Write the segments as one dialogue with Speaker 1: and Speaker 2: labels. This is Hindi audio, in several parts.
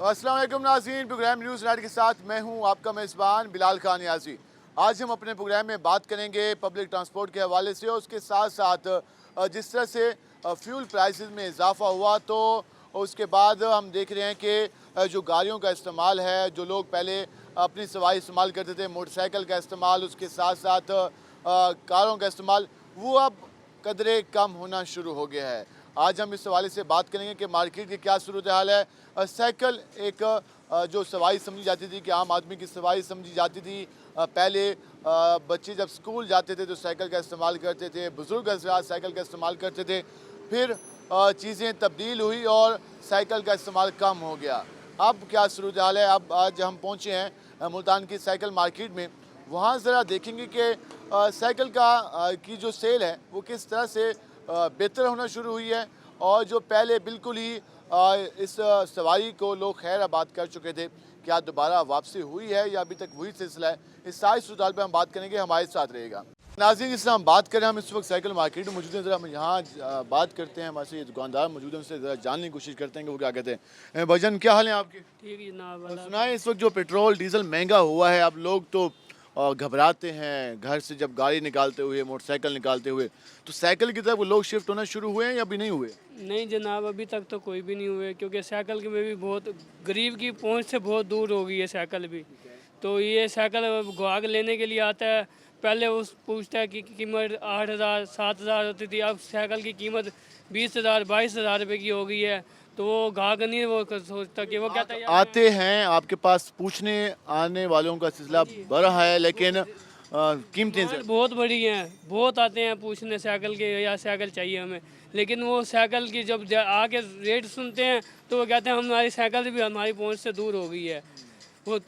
Speaker 1: अस्सलाम वालेकुम नाज़रीन, प्रोग्राम न्यूज़ नाइट के साथ मैं हूं आपका मेज़बान बिलाल खान याज़ी। आज हम अपने प्रोग्राम में बात करेंगे पब्लिक ट्रांसपोर्ट के हवाले से और उसके साथ साथ जिस तरह से फ्यूल प्राइसेस में इजाफ़ा हुआ, तो उसके बाद हम देख रहे हैं कि जो गाड़ियों का इस्तेमाल है, जो लोग पहले अपनी सवारी इस्तेमाल करते थे, मोटरसाइकिल का इस्तेमाल, उसके साथ साथ कारों का इस्तेमाल, वो अब कदरे कम होना शुरू हो गया है। आज हम इस हवाले से बात करेंगे कि मार्केट की क्या सूरत हाल है। साइकिल एक जो सवारी समझी जाती थी, कि आम आदमी की सवारी समझी जाती थी। पहले बच्चे जब स्कूल जाते थे तो साइकिल का इस्तेमाल करते थे, बुज़ुर्ग हज़रात साइकिल का इस्तेमाल करते थे। फिर चीज़ें तब्दील हुई और साइकिल का इस्तेमाल कम हो गया। अब क्या सूरत हाल है? अब आज हम पहुँचे हैं मुल्तान की साइकिल मार्केट में। वहाँ ज़रा देखेंगे कि साइकिल की जो सेल है वो किस तरह से बेहतर होना शुरू हुई है, और जो पहले बिल्कुल ही इस सवारी को लोग खैर आबाद कर चुके थे, क्या दोबारा वापसी हुई है या अभी तक वही सिलसिला है? इस सारी सूरत पर हम बात करेंगे, हमारे साथ रहेगा। नाज़रीन, जिस तरह हम बात करें, हम इस वक्त साइकिल मार्केट में मौजूद हैं। ज़रा हम यहाँ बात करते हैं, हमारे ये दुकानदार मौजूद हैं, उनसे ज़रा जानने की कोशिश करते हैं कि वो क्या कहते हैं। भाईजान, क्या हाल है आपके?
Speaker 2: ठीक है जनाब।
Speaker 1: सुना है इस वक्त जो पेट्रोल डीजल महंगा हुआ है, अब लोग तो घबराते हैं घर से जब गाड़ी निकालते हुए, मोटरसाइकिल निकालते हुए। तो साइकिल की तरफ वो लोग शिफ्ट होना शुरू हुए हैं या अभी नहीं हुए?
Speaker 2: नहीं जनाब, अभी तक तो कोई भी नहीं हुए, क्योंकि साइकिल की में भी बहुत गरीब की पहुंच से बहुत दूर हो गई है साइकिल भी। तो ये साइकिल ग्राहक लेने के लिए आता है, पहले उस पूछता है कि कीमत 8,000 7,000 होती थी, अब साइकिल की कीमत 20,000 22,000 रुपये की हो गई है। तो वो ग्राहक नहीं वो सोचता कि वो कहता है यार
Speaker 1: आते हैं आपके पास पूछने, आने वालों का सिलसिला बढ़ रहा है, लेकिन कीमतें
Speaker 2: डिमांड बहुत बड़ी है, बहुत आते हैं पूछने साइकिल के, या साइकिल चाहिए हमें। लेकिन वो साइकिल की जब आके रेट सुनते हैं तो वो कहते हैं हमारी साइकिल भी हमारी पहुंच से दूर हो गई है। वो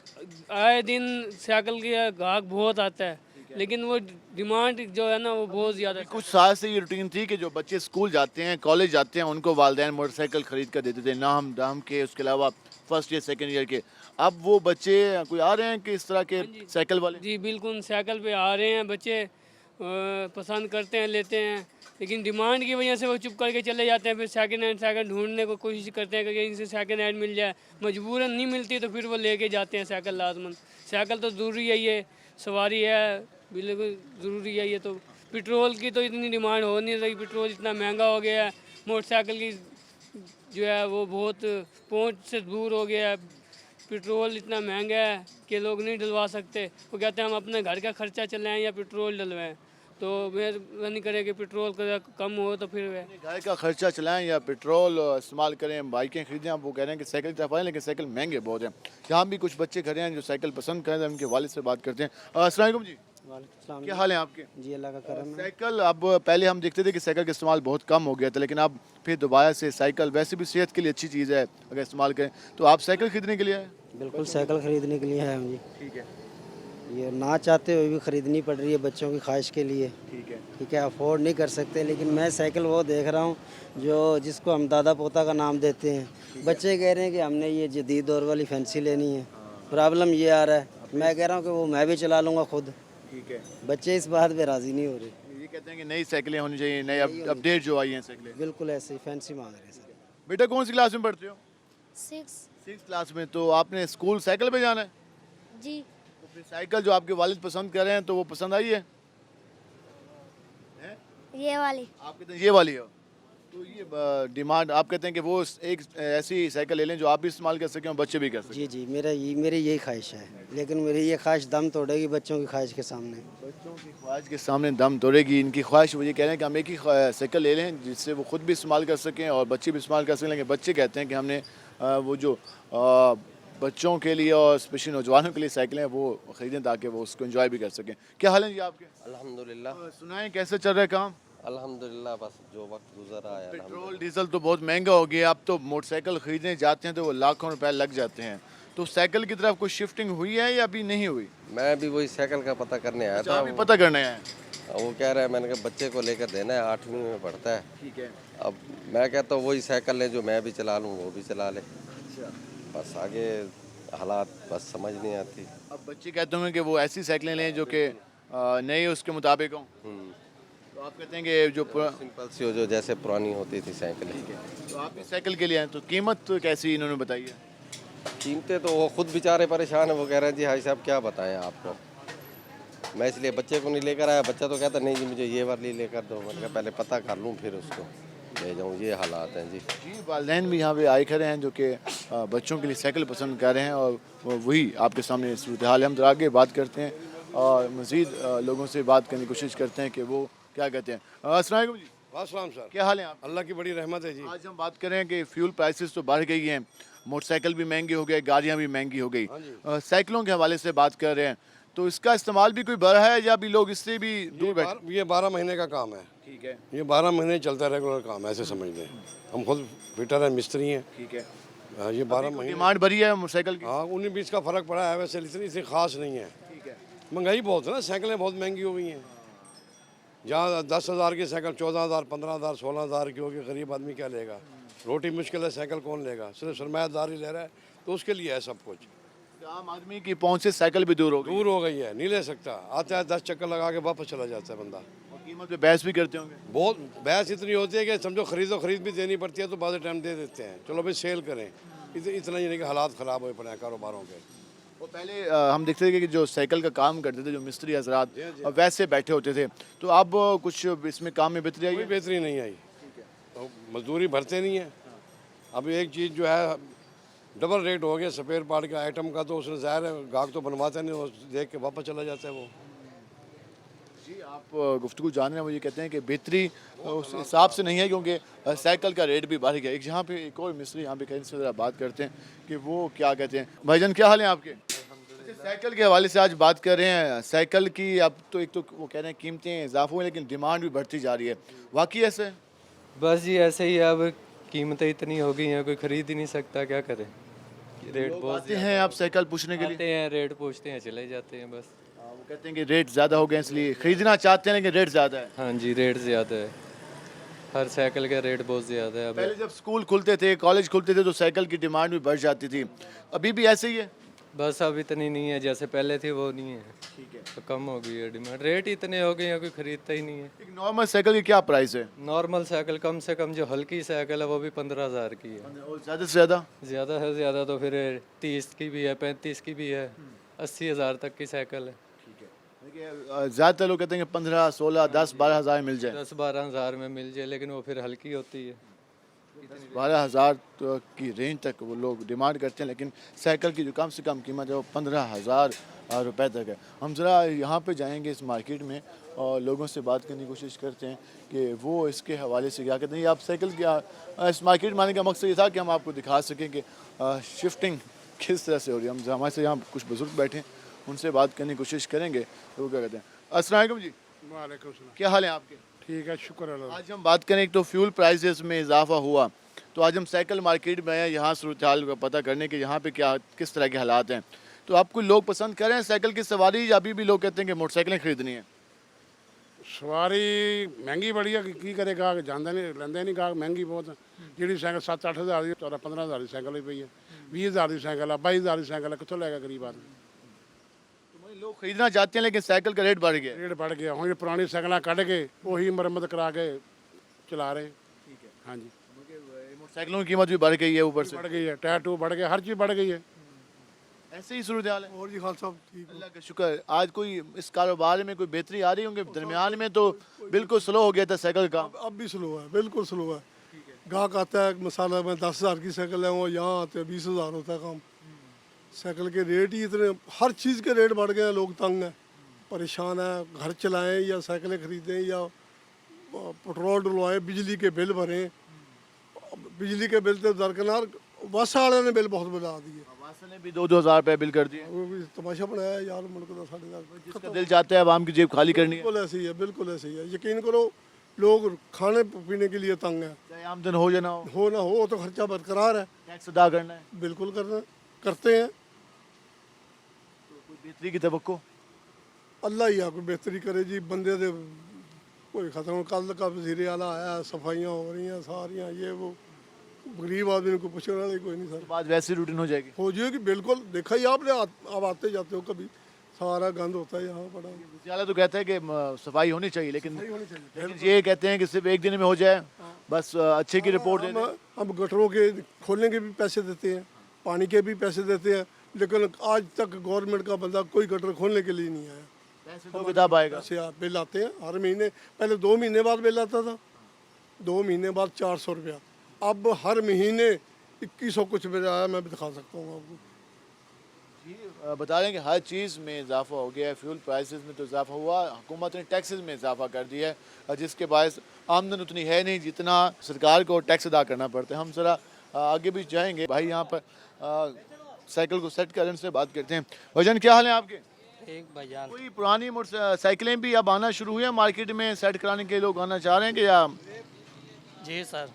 Speaker 2: आए दिन साइकिल की ग्राहक बहुत आता है, लेकिन वो डिमांड जो है ना वो बहुत ज़्यादा है।
Speaker 1: कुछ साल से ये रूटीन थी कि जो बच्चे स्कूल जाते हैं, कॉलेज जाते हैं, उनको वालिदैन मोटरसाइकिल खरीद कर देते थे, नाम दाम के, उसके अलावा फर्स्ट ईयर सेकंड ईयर के। अब वो बच्चे कोई आ रहे हैं कि इस तरह के साइकिल वाले?
Speaker 2: जी बिल्कुल, साइकिल पे आ रहे हैं बच्चे, पसंद करते हैं, लेते हैं, लेकिन डिमांड की वजह से वो चुप करके चले जाते हैं। फिर सेकंड हैंड साइकिल ढूंढने को कोशिश करते हैं कि कहीं से सेकंड हैंड मिल जाए, मजबूरन नहीं मिलती तो फिर वो लेके जाते हैं साइकिल लाजमन। साइकिल तो ज़रूरी है, ये सवारी है, बिल्कुल ज़रूरी है ये तो। पेट्रोल की तो इतनी डिमांड हो नहीं रही, पेट्रोल इतना महंगा हो गया है। मोटरसाइकिल की जो है वो बहुत पहुंच से दूर हो गया है। पेट्रोल इतना महंगा है कि लोग नहीं डलवा सकते। वो कहते हैं हम अपने घर का खर्चा चलाएं या पेट्रोल डलवाएं। तो मेहरबानी करें कि पेट्रोल का कम हो तो फिर
Speaker 1: घर का खर्चा चलाएं या पेट्रोल इस्तेमाल करें, बाइकें खरीदें। आप वो कह रहे हैं कि साइकिल की तरफ आएँ, लेकिन साइकिल महंगे बहुत हैं। यहाँ भी कुछ बच्चे खड़े हैं जो साइकिल पसंद करें, तो उनके वालिद से बात करते हैं। अस्सलाम वालेकुम जी,
Speaker 3: वालेकुम
Speaker 1: क्या हाल है आपके?
Speaker 3: जी, अल्लाह का करम है।
Speaker 1: साइकिल, अब पहले हम देखते थे कि साइकिल का इस्तेमाल बहुत कम हो गया था, लेकिन अब फिर दोबारा से साइकिल, वैसे भी सेहत के लिए अच्छी चीज़ है अगर इस्तेमाल करें, तो आप साइकिल खरीदने के लिए आए?
Speaker 3: बिल्कुल साइकिल खरीदने के लिए है हम जी।
Speaker 1: ठीक है,
Speaker 3: ये ना चाहते हुए भी खरीदनी पड़ रही है बच्चों की ख्वाहिश के लिए।
Speaker 1: ठीक है।
Speaker 3: ठीक है, अफोर्ड नहीं कर सकते, लेकिन मैं साइकिल वो देख रहा हूँ जो जिसको हम दादा पोता का नाम देते हैं। बच्चे कह रहे हैं कि हमने ये जदीद दौर वाली फैंसी लेनी है। प्रॉब्लम ये आ रहा है, मैं कह रहा हूँ कि वो मैं भी चला लूँगा खुद।
Speaker 1: ठीक है,
Speaker 3: बच्चे इस बात पे राज़ी नहीं हो रहे।
Speaker 1: ये कहते हैं कि नई साइकिलें होनी चाहिए, नई अपडेट जो आई हैं साइकिलें।
Speaker 3: बिल्कुल ऐसे ही फैंसी मांग रहे हैं सर।
Speaker 1: बेटा कौन सी क्लास में पढ़ते हो?
Speaker 4: 6
Speaker 1: क्लास में। तो आपने स्कूल साइकिल पे जाना है?
Speaker 4: जी।
Speaker 1: तो फिर साइकिल जो आपके वालिद पसंद कर रहे हैं, तो वो पसंद आई है?
Speaker 4: ये वाली।
Speaker 1: आप कहते हैं ये वाली हो, तो ये डिमांड, आप कहते हैं कि वो एक ऐसी साइकिल ले लें जो आप भी इस्तेमाल कर सकें और बच्चे भी कर सकें।
Speaker 3: जी जी, मेरी यही ख्वाहिश है, लेकिन मेरी ये ख्वाहिश दम तोड़ेगी बच्चों की ख्वाहिश के सामने।
Speaker 1: बच्चों की ख्वाहिश के सामने दम तोड़ेगी इनकी ख्वाहिश। वो ये कह रहे हैं कि हम एक ही साइकिल ले लें जिससे वो खुद भी इस्तेमाल कर सकें और बच्चे भी इस्तेमाल कर सकें, लेकिन बच्चे कहते हैं कि हमने वो जो बच्चों के लिए और स्पेशली नौजवानों के लिए साइकिलें हैं वो ख़रीदें ताकि वो उसको एंजॉय भी कर सकें। क्या हाल है जी आपके?
Speaker 5: अल्हम्दुलिल्लाह।
Speaker 1: सुनाएं कैसे चल रहा है काम?
Speaker 5: अल्हम्दुलिल्लाह, बस जो वक्त गुजर आया।
Speaker 1: पेट्रोल डीजल तो बहुत महंगा हो गया, अब तो मोटरसाइकिल ख़रीदने जाते हैं तो वो लाखों रुपए लग जाते हैं। तो साइकिल की तरफ कुछ शिफ्टिंग हुई है या अभी नहीं हुई?
Speaker 5: मैं भी वही साइकिल का पता करने आया था।
Speaker 1: अभी पता करने आए हैं?
Speaker 5: वो कह रहा है, मैंने कहा बच्चे को लेकर देना है, 8वीं में पढ़ता है।
Speaker 1: ठीक है।
Speaker 5: अब मैं कहता हूँ वही साइकिल ले जो मैं भी चला लूँ, वो भी चला ले। बस आगे हालात बस समझ नहीं आती।
Speaker 1: अब बच्चे कहते होंगे कि वो ऐसी साइकिलें लें जो कि नई उसके मुताबिक हों, तो आप कहते हैं कि जो
Speaker 5: सिंपल सी हो जो जैसे पुरानी होती थी साइकिल।
Speaker 1: तो आप इस साइकिल के लिए आए, तो कीमत तो कैसी इन्होंने बताई है?
Speaker 5: कीमतें तो वो खुद बेचारे परेशान है, वो कह रहे हैं जी भाई साहब क्या बताएं आपको। मैं इसलिए बच्चे को नहीं लेकर आया, बच्चा तो कहता नहीं जी मुझे ये वाली लेकर दो। मैंने कहा पहले पता कर लूँ फिर उसको ले जाऊँ, ये हालात हैं जी।
Speaker 1: जी वालिदैन भी यहाँ पे आए खड़े हैं जो कि बच्चों के लिए साइकिल पसंद कर रहे हैं और वही आपके सामने सूरत हाल है। हम जरा आगे बात करते हैं और मज़ीद लोगों से बात करने की कोशिश करते हैं कि वो क्या कहते हैं। अस्सलाम वालेकुम जी,
Speaker 6: वालेकुम सर,
Speaker 1: क्या हाल है आप?
Speaker 6: अल्लाह की बड़ी रहमत है जी।
Speaker 1: आज हम बात करें कि फ्यूल प्राइसेस तो बढ़ गई हैं, मोटरसाइकिल भी महंगी हो गई, गाड़ियाँ भी महंगी हो गई। साइकिलों के हवाले से बात कर रहे हैं तो इसका इस्तेमाल भी कोई बढ़ा है या अभी लोग इससे भी दूर बैठे?
Speaker 6: ये 12 महीने का काम है।
Speaker 1: ठीक है,
Speaker 6: ये 12 महीने चलता रेगुलर काम है, ऐसे समझ लें। हम खुद फिटर हैं, मिस्त्री हैं।
Speaker 1: ठीक है।
Speaker 6: ये 12 महीने।
Speaker 1: डिमांड बढ़ी है मोटरसाइकिल की?
Speaker 6: हाँ, 19-20 का फ़र्क पड़ा है, वैसे इतनी खास नहीं है।
Speaker 1: ठीक है।
Speaker 6: महंगाई बहुत है ना, साइकिलें बहुत महंगी हो गई हैं। जहाँ 10,000 की साइकिल 14,000, 15,000, 16,000 की होगी, गरीब आदमी क्या लेगा? रोटी मुश्किल है, साइकिल कौन लेगा? सिर्फ सरमायादार ही ले रहा है, तो उसके लिए है सब कुछ।
Speaker 1: आम आदमी की पहुंच से साइकिल भी दूर हो गई
Speaker 6: दूर हो गई है, नहीं ले सकता। आता है 10 चक्कर लगा के वापस चला जाता है बंदा।
Speaker 1: और कीमत पे बहस भी करते होंगे।
Speaker 6: बहुत बहस इतनी होती है कि समझो खरीद भी देनी पड़ती है, तो बाद टाइम दे देते हैं, चलो भाई सेल करें। इतना ही नहीं कि हालात ख़राब हुए पड़े हैं कारोबारों के।
Speaker 1: और पहले हम देखते थे कि जो साइकिल का काम करते थे जो मिस्त्री हजरात वैसे बैठे होते थे, तो अब कुछ इसमें काम में बेहतरी आई
Speaker 6: कोई
Speaker 1: है?
Speaker 6: बेहतरी नहीं आई, तो मजदूरी भरते नहीं है। अब एक चीज़ जो है डबल रेट हो गया स्पेयर पार्ट का आइटम का, तो उसने ज़ाहिर है गाहक तो बनवाते नहीं, वो देख के वापस चला जाता है वो।
Speaker 1: जी आप गुफ्तगू जान रहे हैं, वो ये कहते हैं कि बेहतरी उस हिसाब से नहीं है क्योंकि साइकिल का रेट भी बढ़ गया। एक यहाँ पे एक और मिस्त्री यहाँ पे कहीं से ज़रा बात करते हैं कि वो क्या कहते हैं। भाईजान क्या हाल है आपके? अच्छा, साइकिल के हवाले से आज बात कर रहे हैं। साइकिल की अब तो एक तो वो कह रहे हैं कीमतें इजाफा हुई लेकिन डिमांड भी बढ़ती जा रही है, वाकई ऐसे है?
Speaker 7: बस जी ऐसे ही है, अब कीमतें इतनी हो गई हैं कोई खरीद ही नहीं सकता, क्या करे। रेट
Speaker 1: लोग
Speaker 7: बहुत
Speaker 1: आते हैं आप साइकिल पूछने के लिए?
Speaker 7: आते हैं, रेट पूछते हैं, चले जाते हैं बस।
Speaker 1: वो कहते हैं कि रेट ज़्यादा हो गए इसलिए खरीदना चाहते हैं लेकिन रेट ज़्यादा है।
Speaker 7: हाँ जी, रेट ज़्यादा है, हर साइकिल का रेट बहुत ज़्यादा है अब।
Speaker 1: पहले जब स्कूल खुलते थे, कॉलेज खुलते थे तो साइकिल की डिमांड भी बढ़ जाती थी, अभी भी ऐसे ही है?
Speaker 7: बस अब इतनी नहीं है, जैसे पहले थी वो नहीं है,
Speaker 1: ठीक है।
Speaker 7: तो कम हो गई है डिमांड, रेट इतने हो गए हैं कोई खरीदता ही नहीं है।
Speaker 1: एक नॉर्मल साइकिल की क्या प्राइस है?
Speaker 7: नॉर्मल साइकिल कम से कम जो हल्की साइकिल है वो भी 15,000 की है।
Speaker 1: और ज़्यादा से ज़्यादा?
Speaker 7: ज़्यादा से ज़्यादा तो फिर 30 की भी है, 35 की भी है, 80,000 तक की साइकिल है।
Speaker 1: देखिए ज़्यादातर लोग कहते हैं कि 15, 16, 10, 12 हज़ार मिल जाए।
Speaker 7: 10-12 हज़ार में मिल जाए, लेकिन वो फिर हल्की होती है।
Speaker 1: 12 हज़ार की रेंज तक वो लोग डिमांड करते हैं, लेकिन साइकिल की जो कम से कम कीमत है वो 15,000 रुपए तक है। हम ज़रा यहाँ पे जाएंगे इस मार्केट में और लोगों से बात करने की कोशिश करते हैं कि वो इसके हवाले से क्या कहते हैं। आप साइकिल क्या इस मार्केट में आने का मकसद ये था कि हम आपको दिखा सकें कि शिफ्टिंग किस तरह से हो रही है। हम हमारे से यहाँ कुछ बुजुर्ग बैठे हैं, उनसे बात करने की कोशिश करेंगे तो वो क्या कहते हैं। अस्सलाम वालेकुम जी,
Speaker 6: वालेकुम सलाम।
Speaker 1: क्या हाल है आपके?
Speaker 6: ठीक है, शुक्र अल्लाह।
Speaker 1: आज हम बात करें, एक तो फ्यूल प्राइसेस में इजाफा हुआ, तो आज हम साइकिल मार्केट में आए यहाँ सूरत हाल का पता करने के यहाँ पे क्या किस तरह के हालात हैं। तो आपको लोग पसंद कर रहे हैं साइकिल की सवारी या अभी भी लोग कहते हैं कि मोटरसाइकिलें खरीदनी है?
Speaker 8: सवारी महंगी बड़ी है, की करे गाहक जाता नहीं, लेंदे नहीं गाहक, महंगी बहुत है। जी साइकिल 7-8 हज़ार की 14-15 हज़ार की साइकिल ही पई है, 20 हज़ार की साइकिल है, 22 हज़ार की साइकिल है, कितों लेगा गरीब आदमी?
Speaker 1: लोग खरीदना चाहते हैं लेकिन साइकिल का रेट बढ़ गया।
Speaker 8: रेट बढ़ गया, हम पुरानी साइकिल कढ़ के वही मरम्मत करा के चला रहे हैं। हाँ जी,
Speaker 1: मोटरसाइकिलों की कीमत भी बढ़ गई है, ऊपर से
Speaker 8: बढ़ गई है, टायर टू बढ़ गया, हर चीज़ बढ़ गई है।
Speaker 1: ऐसे ही सूरत हाल है।
Speaker 8: और जी खाल साहब ठीक
Speaker 1: अल्लाह का शुक्र। आज कोई इस कारोबार में कोई बेहतरी आ रही होंगे? दरमियान में तो बिल्कुल स्लो हो गया था साइकिल का।
Speaker 9: अब भी स्लो है, बिल्कुल स्लो है। गाहक आता है मसाला में 10,000 की साइकिल है, वो यहाँ आते हैं 20,000 होता है काम। साइकिल के रेट ही इतने, हर चीज़ के रेट बढ़ गए हैं, लोग तंग हैं, परेशान हैं। घर चलाएं या साइकिलें खरीदें या पेट्रोल डलवाएं, बिजली के बिल भरें। बिजली के बिल तो दरकिनार, बस वाले ने बिल बहुत बढ़ा दिए।
Speaker 1: वासन ने भी 2-2 हज़ार रुपये बिल कर दिए।
Speaker 9: वो भी तमाशा बनाया यार, मुल्क का साढ़े
Speaker 1: जिसका दिल चाहता है आवाम की जेब खाली करनी है।
Speaker 9: बिल्कुल ऐसे ही है, बिल्कुल ऐसे ही है। यकीन करो, लोग खाने पीने के लिए तंग हैं,
Speaker 1: चाहे आमदन हो या ना
Speaker 9: हो ना हो तो खर्चा बरकरार है,
Speaker 1: टैक्स अदा करना है,
Speaker 9: बिल्कुल करते हैं।
Speaker 1: कोई बेहतरी की तवक्को?
Speaker 9: अल्लाह ही कोई बेहतरी करे जी, बंदे दे कोई खत्म। कल का वज़ीर आला आया, सफाइयाँ हो रही हैं सारियाँ, ये वो, गरीब आदमी को पूछने वाला ही कोई नहीं सर।
Speaker 1: बाद वैसी रूटीन हो जाएगी।
Speaker 9: हो जाएगी बिल्कुल, देखा ही आपने, आप आते जाते हो कभी, सारा गंद होता है यहाँ पड़ा।
Speaker 1: तो कहता है कि सफाई होनी चाहिए, लेकिन
Speaker 9: होनी चाहिए।
Speaker 1: लेकिन ये कहते हैं कि सिर्फ एक दिन में हो जाए, बस अच्छे की रिपोर्ट दे दें।
Speaker 9: हम गटरों के खोलने के भी पैसे देते हैं, पानी के भी पैसे देते हैं, लेकिन आज तक गवर्नमेंट का बंदा कोई गटर खोलने के लिए नहीं आया।
Speaker 1: पैसे तो किताब आएगा।
Speaker 9: पैसे आप बिल आते हैं हर महीने, पहले 2 महीने बाद बिल आता था, 2 महीने बाद 400 रुपया, अब हर महीने 2100 कुछ बिल आया, मैं भी दिखा सकता हूँ आपको।
Speaker 1: बता रहे हैं कि हर चीज़ में इजाफा हो गया है, फ्यूल प्राइसेस में तो इजाफा हुआ, हुकूमत ने टैक्सेस में इजाफा कर दिया है, जिसके बायस आमदन उतनी है नहीं जितना सरकार को टैक्स अदा करना पड़ता है। हम ज़रा आगे भी जाएंगे। भाई यहाँ पर साइकिल को सेट करें, उनसे बात करते हैं। भाईजान क्या हाल है आपके?
Speaker 3: एक भाईजान,
Speaker 1: कोई पुरानी साइकिलें भी अब आना शुरू हुई है मार्केट में, सेट कराने के लोग आना चाह रहे हैं कि या?
Speaker 3: जी सर,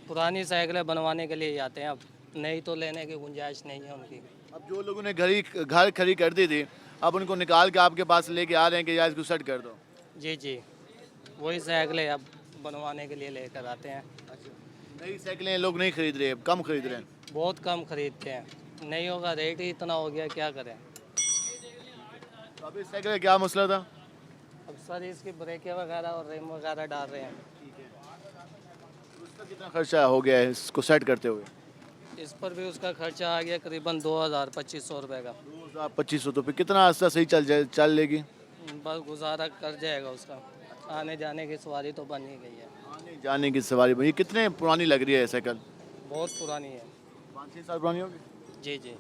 Speaker 3: पुरानी साइकिलें बनवाने के लिए आते हैं, अब नई तो लेने की गुंजाइश नहीं है उनकी।
Speaker 1: अब जो लोगों ने घर खड़ी कर दी थी, अब उनको निकाल के आपके पास लेके आ रहे हैं कि यार इसको सेट कर दो।
Speaker 3: जी जी, वही साइकिलें अब बनवाने के लिए लेकर आते हैं।
Speaker 1: नई साइकिलें लोग नहीं खरीद रहे, कम खरीद रहे हैं।
Speaker 3: बहुत कम खरीदते हैं, नहीं होगा, रेट ही इतना हो गया, क्या करें।
Speaker 1: तो अभी साइकिल का क्या मसला था?
Speaker 3: अब सर इसकी ब्रेकें वगैरह और रिम वगैरह डाल रहे हैं।
Speaker 1: उसका कितना खर्चा हो गया है इसको सेट करते हुए?
Speaker 3: इस पर भी उसका खर्चा आ गया करीबन 2000-2500 रुपये का।
Speaker 1: 2500 तो फिर कितना रास्ता सही चल लेगी?
Speaker 3: बस गुजारा कर जाएगा उसका, आने जाने की सवारी तो बन ही गई है।
Speaker 1: आने जाने की सवारी ये कितने पुरानी लग रही है साइकिल?
Speaker 3: बहुत पुरानी है।
Speaker 1: 5-6 साल पुरानी होगी।
Speaker 3: जी जी,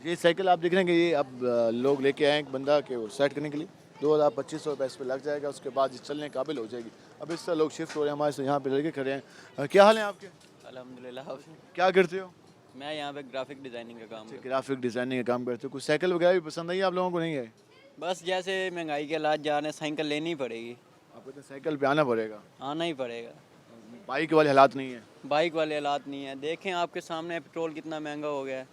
Speaker 1: ये साइकिल आप देख रहे हैं कि ये अब लोग लेके आए एक बंदा के सेट करने के लिए 2000-2500 रुपये इस पर लग जाएगा, उसके बाद ये चलने काबिल हो जाएगी। अब इस तरह लोग शिफ्ट हो रहे हैं हमारे से, यहाँ पे लड़के खड़े हैं। क्या हाल है आपके?
Speaker 10: अल्हम्दुलिल्लाह।
Speaker 1: क्या करते हो?
Speaker 10: मैं यहाँ पे ग्राफिक डिज़ाइनिंग का काम करता
Speaker 1: ग्राफिक डिज़ाइनिंग का काम करते हो। कुछ साइकिल वगैरह भी पसंद आई आप लोगों को? नहीं है?
Speaker 10: हूँ। बस जैसे महंगाई के हालात जा रहे हैं, साइकिल लेनी ही पड़ेगी।
Speaker 1: आपको तो साइकिल पे आना पड़ेगा,
Speaker 10: आना ही पड़ेगा।
Speaker 1: बाइक वाले हालात नहीं है।
Speaker 10: बाइक वाले हालात नहीं है, देखें आपके सामने पेट्रोल कितना महंगा हो गया है।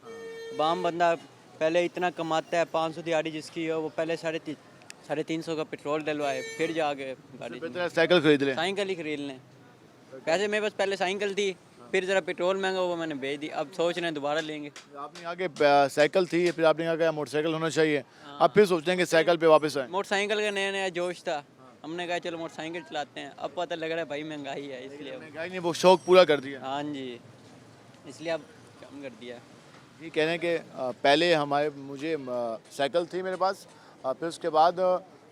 Speaker 10: बाम बंदा पहले इतना कमाता है, 500 दिहाड़ी जिसकी है वो पहले 350 का पेट्रोल डलवाए, फिर जाके गाड़ी
Speaker 1: साइकिल खरीद लें।
Speaker 10: साइकिल ही खरीद लें। वैसे मेरे पास पहले साइकिल थी, फिर ज़रा पेट्रोल महंगा हुआ, मैंने बेच दी, अब सोच रहे हैं दोबारा लेंगे।
Speaker 1: आपने आगे साइकिल थी, फिर आपने कहा मोटरसाइकिल होना चाहिए, अब फिर सोचते हैं कि साइकिल पे वापस आए।
Speaker 10: मोटरसाइकिल का नया नया जोश था, हमने कहा चलो मोटरसाइकिल चलाते हैं। अब पता लग रहा है भाई महंगाई है, इसलिए
Speaker 1: महंगाई ने वो शौक पूरा कर दिया।
Speaker 10: हाँ जी, इसलिए अब कम कर दिया।
Speaker 1: ये कह रहे हैं कि पहले मुझे साइकिल थी मेरे पास, फिर उसके बाद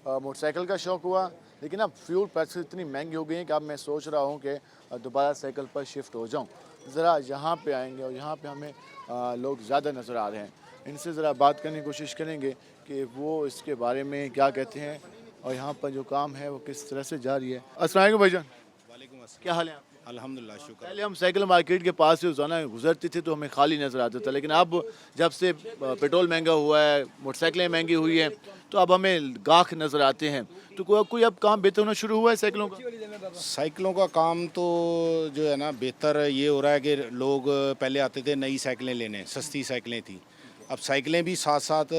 Speaker 1: मोटरसाइकिल का शौक़ हुआ, लेकिन अब फ्यूल प्राइसेस इतनी महंगी हो गई हैं कि अब मैं सोच रहा हूँ कि दोबारा साइकिल पर शिफ्ट हो जाऊँ। ज़रा यहाँ पे आएंगे और यहाँ पे हमें लोग ज़्यादा नज़र आ रहे हैं, इनसे ज़रा बात करने की कोशिश करेंगे कि वो इसके बारे में क्या कहते हैं और यहाँ पर जो काम है वो किस तरह से जारी है। अस्सलाम वालेकुम भाईजान।
Speaker 11: वालेकुम अस्सलाम।
Speaker 1: क्या हाल है?
Speaker 11: अल्हम्दुलिल्लाह, शुक्र।
Speaker 1: पहले हम साइकिल मार्केट के पास से रोज़ाना गुजरते थे तो हमें खाली नज़र आता था, लेकिन अब जब से पेट्रोल महंगा हुआ है, मोटरसाइकिलें महंगी हुई हैं, तो अब हमें गाहक नज़र आते हैं। तो कोई अब काम बेहतर होना शुरू हुआ है साइकिलों का?
Speaker 11: साइकिलों का काम तो जो है ना बेहतर ये हो रहा है कि लोग पहले आते थे नई साइकिलें लेने, सस्ती साइकिलें थी, अब साइकिलें भी साथ साथ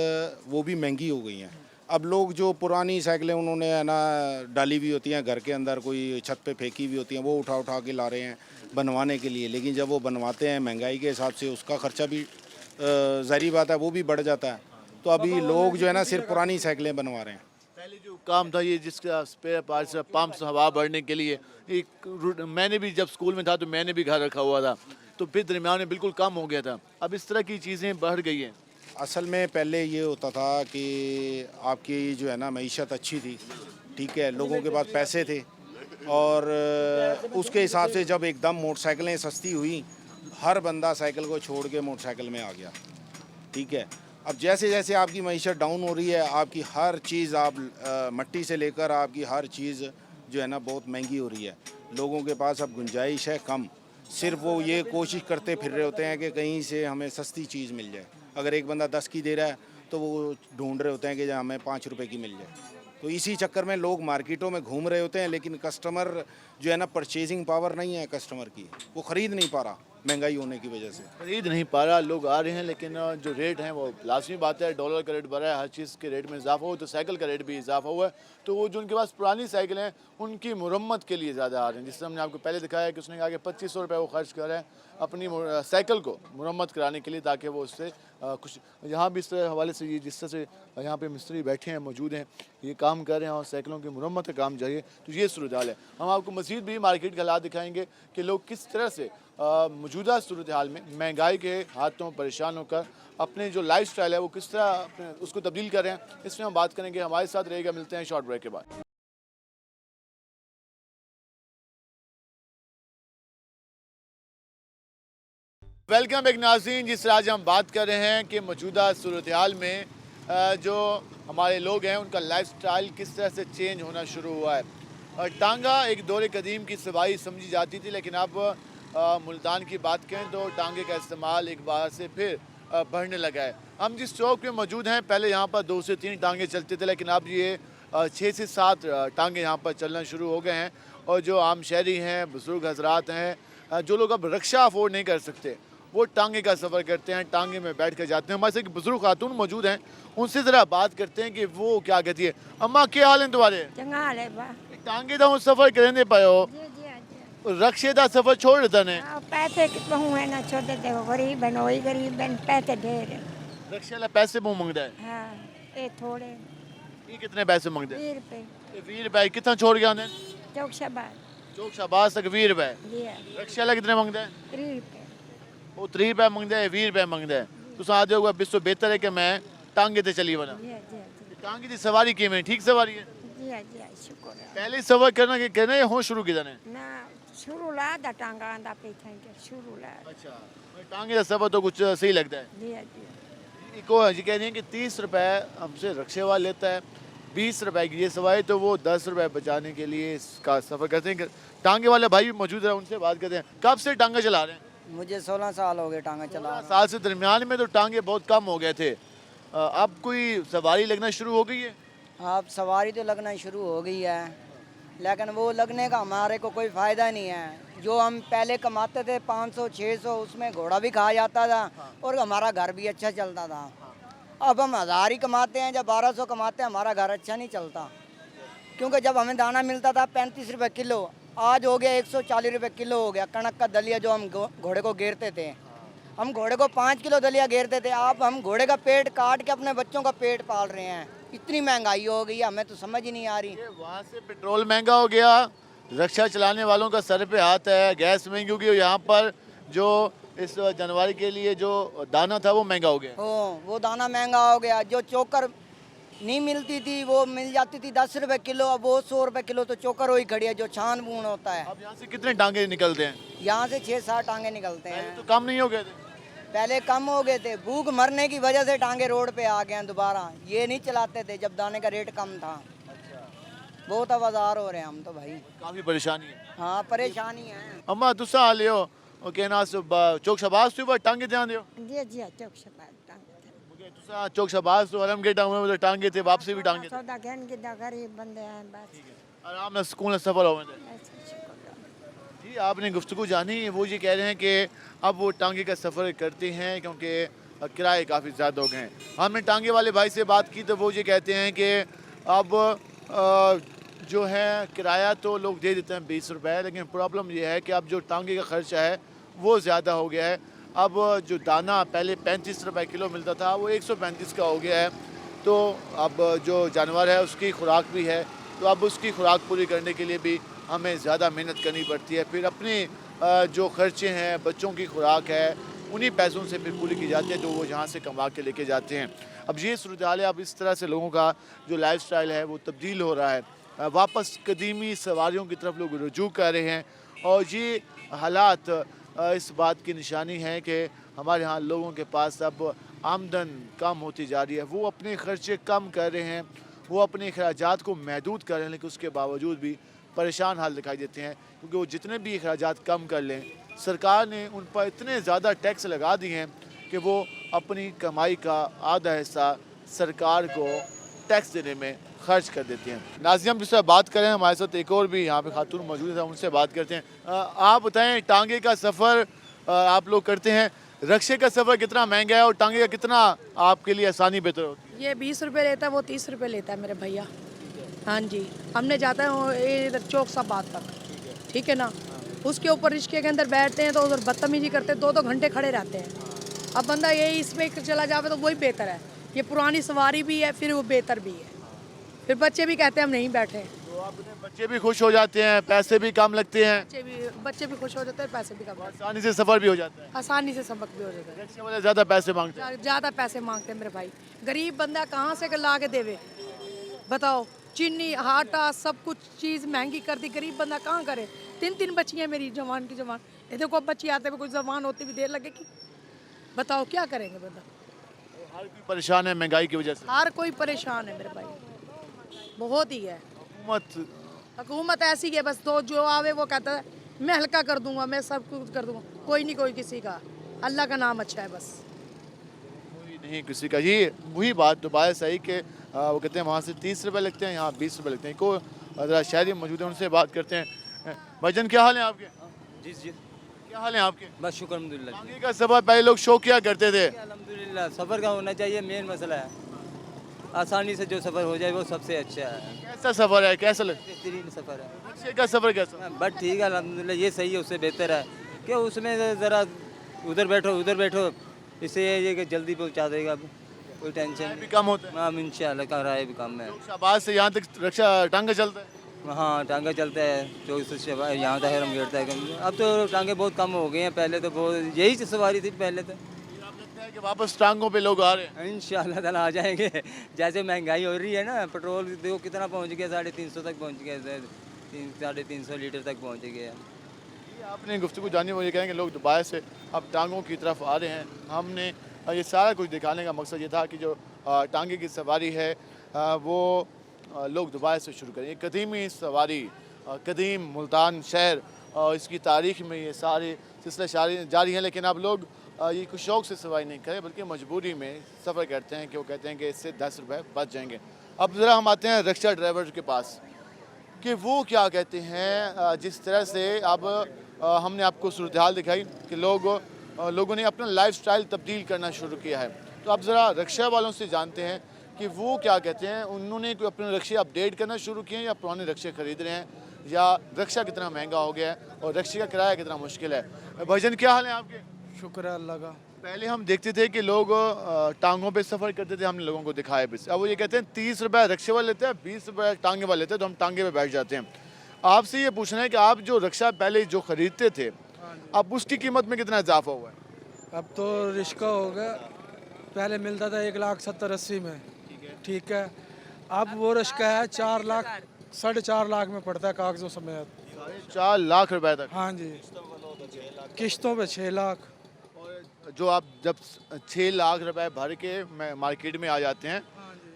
Speaker 11: वो भी महंगी हो गई हैं। अब लोग जो पुरानी साइकिलें उन्होंने है ना डाली हुई होती हैं घर के अंदर, कोई छत पे फेंकी हुई होती हैं, वो उठा उठा के ला रहे हैं बनवाने के लिए, लेकिन जब वो बनवाते हैं महंगाई के हिसाब से उसका खर्चा भी ज़ाहिर बात है वो भी बढ़ जाता है। तो अभी लोग जो है ना सिर्फ पुरानी साइकिलें बनवा रहे हैं।
Speaker 1: पहले जो काम था ये जिसका स्पेयर पार्ट्स पंप्स हवा भरने के लिए, मैंने भी जब स्कूल में था तो मैंने भी घर रखा हुआ था, तो फिर दरमियान में बिल्कुल कम हो गया था। अब इस तरह की चीज़ें बढ़ गई हैं।
Speaker 11: असल में पहले ये होता था कि आपकी जो है ना मईशत अच्छी थी, ठीक है, लोगों के पास पैसे थे और उसके हिसाब से जब एकदम मोटरसाइकिलें सस्ती हुई, हर बंदा साइकिल को छोड़ के मोटरसाइकिल में आ गया, ठीक है। अब जैसे जैसे आपकी मईशत डाउन हो रही है, आपकी हर चीज़ मट्टी से लेकर आपकी हर चीज़ जो है ना बहुत महंगी हो रही है। लोगों के पास अब गुंजाइश है कम, सिर्फ वो ये कोशिश करते फिर रहे होते हैं कि कहीं से हमें सस्ती चीज़ मिल जाए। अगर एक बंदा 10 की दे रहा है तो वो ढूंढ रहे होते हैं कि हमें 5 रुपए की मिल जाए। तो इसी चक्कर में लोग मार्केटों में घूम रहे होते हैं, लेकिन कस्टमर जो है ना परचेजिंग पावर नहीं है कस्टमर की, वो ख़रीद नहीं पा रहा महंगाई होने की वजह से।
Speaker 1: खरीद नहीं पा रहा, लोग आ रहे हैं, लेकिन जो रेट हैं वो लाजमी बात है, डॉलर का रेट बढ़ा है, हर चीज़ के रेट में इजाफा हुआ, तो साइकिल का रेट भी इजाफा हुआ है। तो वो जो उनके पास पुरानी साइकिल हैं उनकी मुरम्मत के लिए ज़्यादा आ रहे हैं। जिससे हमने आपको पहले दिखाया कि उसने कहा कि 2500 रुपये वो खर्च कर रहे हैं अपनी साइकिल को मुरम्मत कराने के लिए, ताकि वो उससे कुछ यहाँ भी इस तरह हवाले से ये जिस तरह से यहाँ पे मिस्त्री बैठे हैं मौजूद हैं, ये काम कर रहे हैं और साइकिलों की मुरम्मत का काम जारी है, तो ये सूरत हाल है। हम आपको मज़ीद भी मार्केट के हालात दिखाएंगे कि लोग किस तरह से मौजूदा सूरत हाल में महंगाई के हाथों परेशान होकर अपने जो लाइफ स्टाइल है वो किस तरह उसको तब्दील कर रहे हैं, इसमें हम बात करेंगे। हमारे साथ रहेगा, मिलते हैं शॉर्ट ब्रेक के बाद। वेलकम बैक नाज़रीन, जिस तरह आज हम बात कर रहे हैं कि मौजूदा सूरत हाल में जो हमारे लोग हैं उनका लाइफ स्टाइल किस तरह से चेंज होना शुरू हुआ है। टांगा एक दौर कदीम की सवारी समझी जाती थी, लेकिन अब मुल्तान की बात करें तो टांगे का इस्तेमाल एक बार से फिर बढ़ने लगा है। हम जिस चौक पे मौजूद हैं, पहले यहाँ पर 2 से 3 टांगे चलते थे, लेकिन अब ये 6 से 7 टांगे यहाँ पर चलना शुरू हो गए हैं। और जो आम शहरी हैं, बुजुर्ग हजरात हैं, जो लोग अब रिक्शा अफोर्ड नहीं कर सकते, वो टांगे का सफ़र करते हैं, टांगे में बैठ कर जाते हैं। हमारे साथ एक बुजुर्ग खातून मौजूद हैं, उनसे ज़रा बात करते हैं कि वो क्या कहती है। अम्मा क्या हाल है तुम्हारे?
Speaker 12: चंगा हाल है बा।
Speaker 1: टांगे का सफ़र करेंगे पायो, रक्शे का सफ़र छोड़ देता ने।
Speaker 12: पैसे कितने हुए ना छोटे थे, गरीब है, वही गरीब है, पैसे ढेर है।
Speaker 1: रक्शे वाला पैसे मुँह मंगता है?
Speaker 12: हाँ, ये थोड़े।
Speaker 1: ये कितने पैसे मंगते हैं?
Speaker 12: 20 रुपए।
Speaker 1: 20 रुपए कितना छोड़ गया उन्हें?
Speaker 12: चौक शबाज।
Speaker 1: चौक शबाज तक 20 रुपए। रक्शे वाला कितने मंगता है?
Speaker 12: 3 रुपए।
Speaker 1: वो 3 रुपए मंगता है, 20 रुपए मंगता है। तुम आते होगा बिस तो बेहतर है कि मैं टांगे ते चली बना। टांगे की सवारी की में ठीक सवारी है?
Speaker 12: जी शुक्र है।
Speaker 1: पहले सफर करना के कहना है हो शुरू किया ने?
Speaker 12: ना शुरू ला दा टांगा आंदा पे थे शुरू ला।
Speaker 1: अच्छा, टांगे का सफर तो कुछ सही लगता है। जी को जी कहते हैं कि 30 रुपए हमसे रक्शे वाला लेता है, 20 रुपए की ये सवारी, तो वो 10 रुपए बचाने के लिए इसका सफर करते हैं। टांगे वाले भाई भी मौजूद है, उनसे बात करते हैं। कब से टांगा चला रहे हैं?
Speaker 3: मुझे 16 साल हो गए टांगा चला।
Speaker 1: 16 साल से दरमियान में तो टांगे बहुत कम हो गए थे, अब कोई सवारी लगना शुरू हो गई है?
Speaker 3: अब सवारी तो लगना शुरू हो गई है, लेकिन वो लगने का हमारे को कोई फ़ायदा नहीं है। जो हम पहले कमाते थे 500-600, उसमें घोड़ा भी खा जाता था और हमारा घर भी अच्छा चलता था। अब हम 1000 ही कमाते हैं, जब 1200 कमाते हैं हमारा घर अच्छा नहीं चलता, क्योंकि जब हमें दाना मिलता था 35 रुपये किलो, आज हो गया 140 रुपये किलो हो गया। कणक का दलिया जो हम घोड़े को घेरते थे, हम घोड़े को 5 किलो दलिया घेरते थे, अब हम घोड़े का पेट काट के अपने बच्चों का पेट पाल रहे हैं। इतनी महंगाई हो गई है, हमें तो समझ ही नहीं आ रही।
Speaker 1: वहाँ से पेट्रोल महंगा हो गया, रिक्शा चलाने वालों का सर पे हाथ है, गैस महंगी हो गई, यहाँ पर जो इस जनवरी के लिए जो दाना था वो महंगा हो गया।
Speaker 3: वो दाना महंगा हो गया। जो चोकर नहीं मिलती थी वो मिल जाती थी 10 रुपये किलो, अब वो 100 रुपये किलो तो चोकर वही खड़ी है जो छान बून होता है।
Speaker 1: अब यहाँ से कितने टांगे निकलते हैं?
Speaker 3: यहाँ से 6-7 टांगे निकलते हैं।
Speaker 1: तो कम नहीं हो गए थे?
Speaker 3: पहले कम हो गए थे, भूख मरने की वजह से टांगे रोड पे आ गए हैं दोबारा। ये नहीं चलाते थे जब दाने का रेट कम था। बहुत आवाजार हो रहे हैं हम तो भाई,
Speaker 1: काफ़ी परेशानी है।
Speaker 3: हाँ परेशानी है।
Speaker 1: अम्मा तुसा हाल हो कहना चौक शबाज से टांगे ध्यान दियो?
Speaker 12: जी चौक शबाज
Speaker 1: तुसा चौक शबाज तो आलम के टांगे टांगे थे, वापसी भी टांगे थे।
Speaker 12: सौदा कहन के गरीब बंदे हैं बस।
Speaker 1: आराम से स्कूल में सफर हो जी। आपने गुफ्तगू जानी, वो ये कह रहे हैं कि अब वो टांगे का सफ़र करते हैं क्योंकि किराए काफ़ी ज़्यादा हो गए हैं। हमने टांगे वाले भाई से बात की तो वो ये कहते हैं कि अब जो है किराया तो लोग दे देते हैं 20 रुपये, लेकिन प्रॉब्लम ये है कि अब जो टांगे का ख़र्चा है वो ज़्यादा हो गया है। अब जो दाना पहले 35 रुपये किलो मिलता था वो 135 का हो गया है, तो अब जो जानवर है उसकी खुराक भी है, तो अब उसकी खुराक पूरी करने के लिए भी हमें ज़्यादा मेहनत करनी पड़ती है। फिर अपने जो खर्चे हैं, बच्चों की खुराक है, उन्हीं पैसों से फिर पूरी की जाती है जो वो यहाँ से कमा के लेके जाते हैं। अब ये सूरत हाल है, अब इस तरह से लोगों का जो लाइफ स्टाइल है वो तब्दील हो रहा है, वापस कदीमी सवारियों की तरफ लोग रुजू कर रहे हैं। और ये हालात इस बात की निशानी है कि हमारे यहाँ लोगों के पास अब आमदन कम होती जा रही है, वो अपने खर्चे कम कर रहे हैं, वो अपने अखराजात को महदूद कर रहे हैं, लेकिन उसके बावजूद भी परेशान हाल दिखाई देते हैं, क्योंकि वो जितने भी अखराजात कम कर लें, सरकार ने उन पर इतने ज़्यादा टैक्स लगा दिए हैं कि वो अपनी कमाई का आधा हिस्सा सरकार को टैक्स देने में खर्च कर देते हैं। नाज़िम हम जिससे बात करें, हमारे साथ एक और भी यहाँ पे खातून मौजूद है, उनसे बात करते हैं। आप बताएं, टांगे का सफ़र आप लोग करते हैं, रक्शे का सफ़र कितना महंगा है और टांगे का कितना आपके लिए आसानी बेहतर होती है?
Speaker 12: ये 20 रुपये लेता है, वो 30 रुपये लेता है मेरे भैया। हाँ जी, हमने जाता है इधर चौक साबाद तक, ठीक है ना। उसके ऊपर रिक्शे के अंदर बैठते हैं तो उधर बदतमीजी करते हैं, 2-2 घंटे खड़े रहते हैं। अब बंदा यही इसमें चला जावे तो वही बेहतर है। ये पुरानी सवारी भी है, फिर वो बेहतर भी है। फिर बच्चे भी कहते हैं हम नहीं बैठे।
Speaker 1: तो अपने बच्चे भी खुश हो जाते हैं, पैसे भी कम लगते हैं,
Speaker 12: बच्चे भी खुश हो जाते हैं, पैसे भी कम,
Speaker 1: आसानी से सफ़र भी हो जाता है।
Speaker 12: आसानी से सबक भी हो जाता है।
Speaker 1: रिक्शे वाले ज़्यादा पैसे मांगते हैं।
Speaker 12: ज़्यादा पैसे मांगते हैं मेरे भाई। गरीब बंदा कहाँ से ला के देवे बताओ। चीनी आटा सब कुछ चीज़ महंगी कर दी, गरीब बंदा कहाँ करे। 3 बच्चियाँ मेरी जवान की जवान। ये देखो बच्ची आते हुए कुछ जवान होती भी देर लगेगी, बताओ क्या करेंगे बंदा।
Speaker 1: हर कोई परेशान है महंगाई की वजह से।
Speaker 12: हर कोई परेशान है मेरे भाई, बहुत ही है। हुकूमत ऐसी है बस, तो जो आवे वो कहता है मैं हल्का कर दूंगा, मैं सब कुछ कर दूंगा। कोई नहीं कोई किसी का, अल्लाह का नाम अच्छा है बस।
Speaker 1: कोई नहीं किसी का। ये वही बात तो बात सही कि वो कहते हैं वहाँ से 30 रुपये लगते हैं, यहाँ 20 रुपये लगते हैं। को ज़रा शहरी मौजूद है, उनसे बात करते हैं। भाईजान क्या हाल है आपके?
Speaker 10: जी जी,
Speaker 1: क्या हाल है आपके?
Speaker 10: बस शुक्र अल्हम्दुलिल्लाह।
Speaker 1: आगे का सफ़र पहले लोग शौक किया करते थे,
Speaker 10: अल्हम्दुलिल्लाह सफ़र का होना चाहिए, मेन मसला है। आसानी से जो सफ़र हो जाए वो सबसे अच्छा है।
Speaker 1: कैसा सफ़र है, कैसा लगता
Speaker 10: बेहतरीन सफ़र है।
Speaker 1: है? रिक्शे का सफ़र कैसा?
Speaker 10: बट ठीक है अल्हम्दुलिल्लाह, ये सही है, उससे बेहतर है कि उसमें ज़रा उधर बैठो, इससे ये कि जल्दी पहुंचा देगा, कोई टेंशन
Speaker 1: भी कम होता है।
Speaker 10: हाँ इंशाल्लाह किराया भी कम है।
Speaker 1: शाहबाद से यहाँ तक रिक्शा टांगा चलता है।
Speaker 10: हाँ टांगा चलता है, 24 से यहाँ तक हम गिरता है। अब तो टांगे बहुत कम हो गए हैं, पहले तो बहुत यही सवारी थी पहले तो।
Speaker 1: लगता है कि वापस टांगों पे लोग आ रहे हैं।
Speaker 10: इंशाल्लाह ताला आ जाएंगे। जैसे महंगाई हो रही है ना, पेट्रोल देखो कितना पहुँच गया, 350 तक पहुँच गया, 350 लीटर तक पहुँच गया।
Speaker 1: आपने गुफ्तगू जानी वो ये कहें कि लोग दुबई से अब टांगों की तरफ आ रहे हैं। हमने ये सारा कुछ दिखाने का मकसद ये था कि जो टांगे की सवारी है वो लोग दुबई से शुरू करें। ये कदीमी सवारी, कदीम मुल्तान शहर, इसकी तारीख़ में ये सारे सिलसिले जारी हैं। लेकिन अब लोग ये कुछ शौक़ से सवारी नहीं करें बल्कि मजबूरी में सफ़र करते हैं कि वो कहते हैं कि इससे 10 रुपये बच जाएंगे। अब ज़रा हम आते हैं रिक्शा ड्राइवर के पास कि वो क्या कहते हैं। जिस तरह से अब हमने आपको सूरत हाल दिखाई कि लोगों ने अपना लाइफस्टाइल तब्दील करना शुरू किया है, तो अब ज़रा रिक्शा वालों से जानते हैं कि वो क्या कहते हैं। उन्होंने कोई अपने रिक्शे अपडेट करना शुरू किए हैं या पुराने रिक्शे ख़रीद रहे हैं, या रिक्शा कितना महंगा हो गया है और रिक्शे का किराया कितना मुश्किल है। भाईजान क्या हाल है आपके?
Speaker 9: शुक्र है अल्लाह का।
Speaker 1: पहले हम देखते थे कि लोग टांगों पे सफ़र करते थे, हमने लोगों को दिखाया भी। अब वो ये कहते हैं 30 रुपये रिक्शे वाले लेते हैं, 20 रुपये टांगे वाले लेते हैं, तो हम टांगे पे बैठ जाते हैं। आपसे ये पूछना है कि आप जो रिक्शा पहले जो ख़रीदते थे, अब उसकी कीमत में कितना इजाफा हुआ है?
Speaker 9: अब तो रिक्शा हो गया, पहले मिलता था 1,70,80 में, ठीक है। अब वो रिक्शा है 4 लाख 4.5 लाख में पड़ता है कागज़ों समेत।
Speaker 1: 4 लाख रुपए तक?
Speaker 9: हाँ जी, किश्तों पे 6 लाख।
Speaker 1: जो आप जब 6 लाख रुपए भर के मार्केट में आ जाते हैं,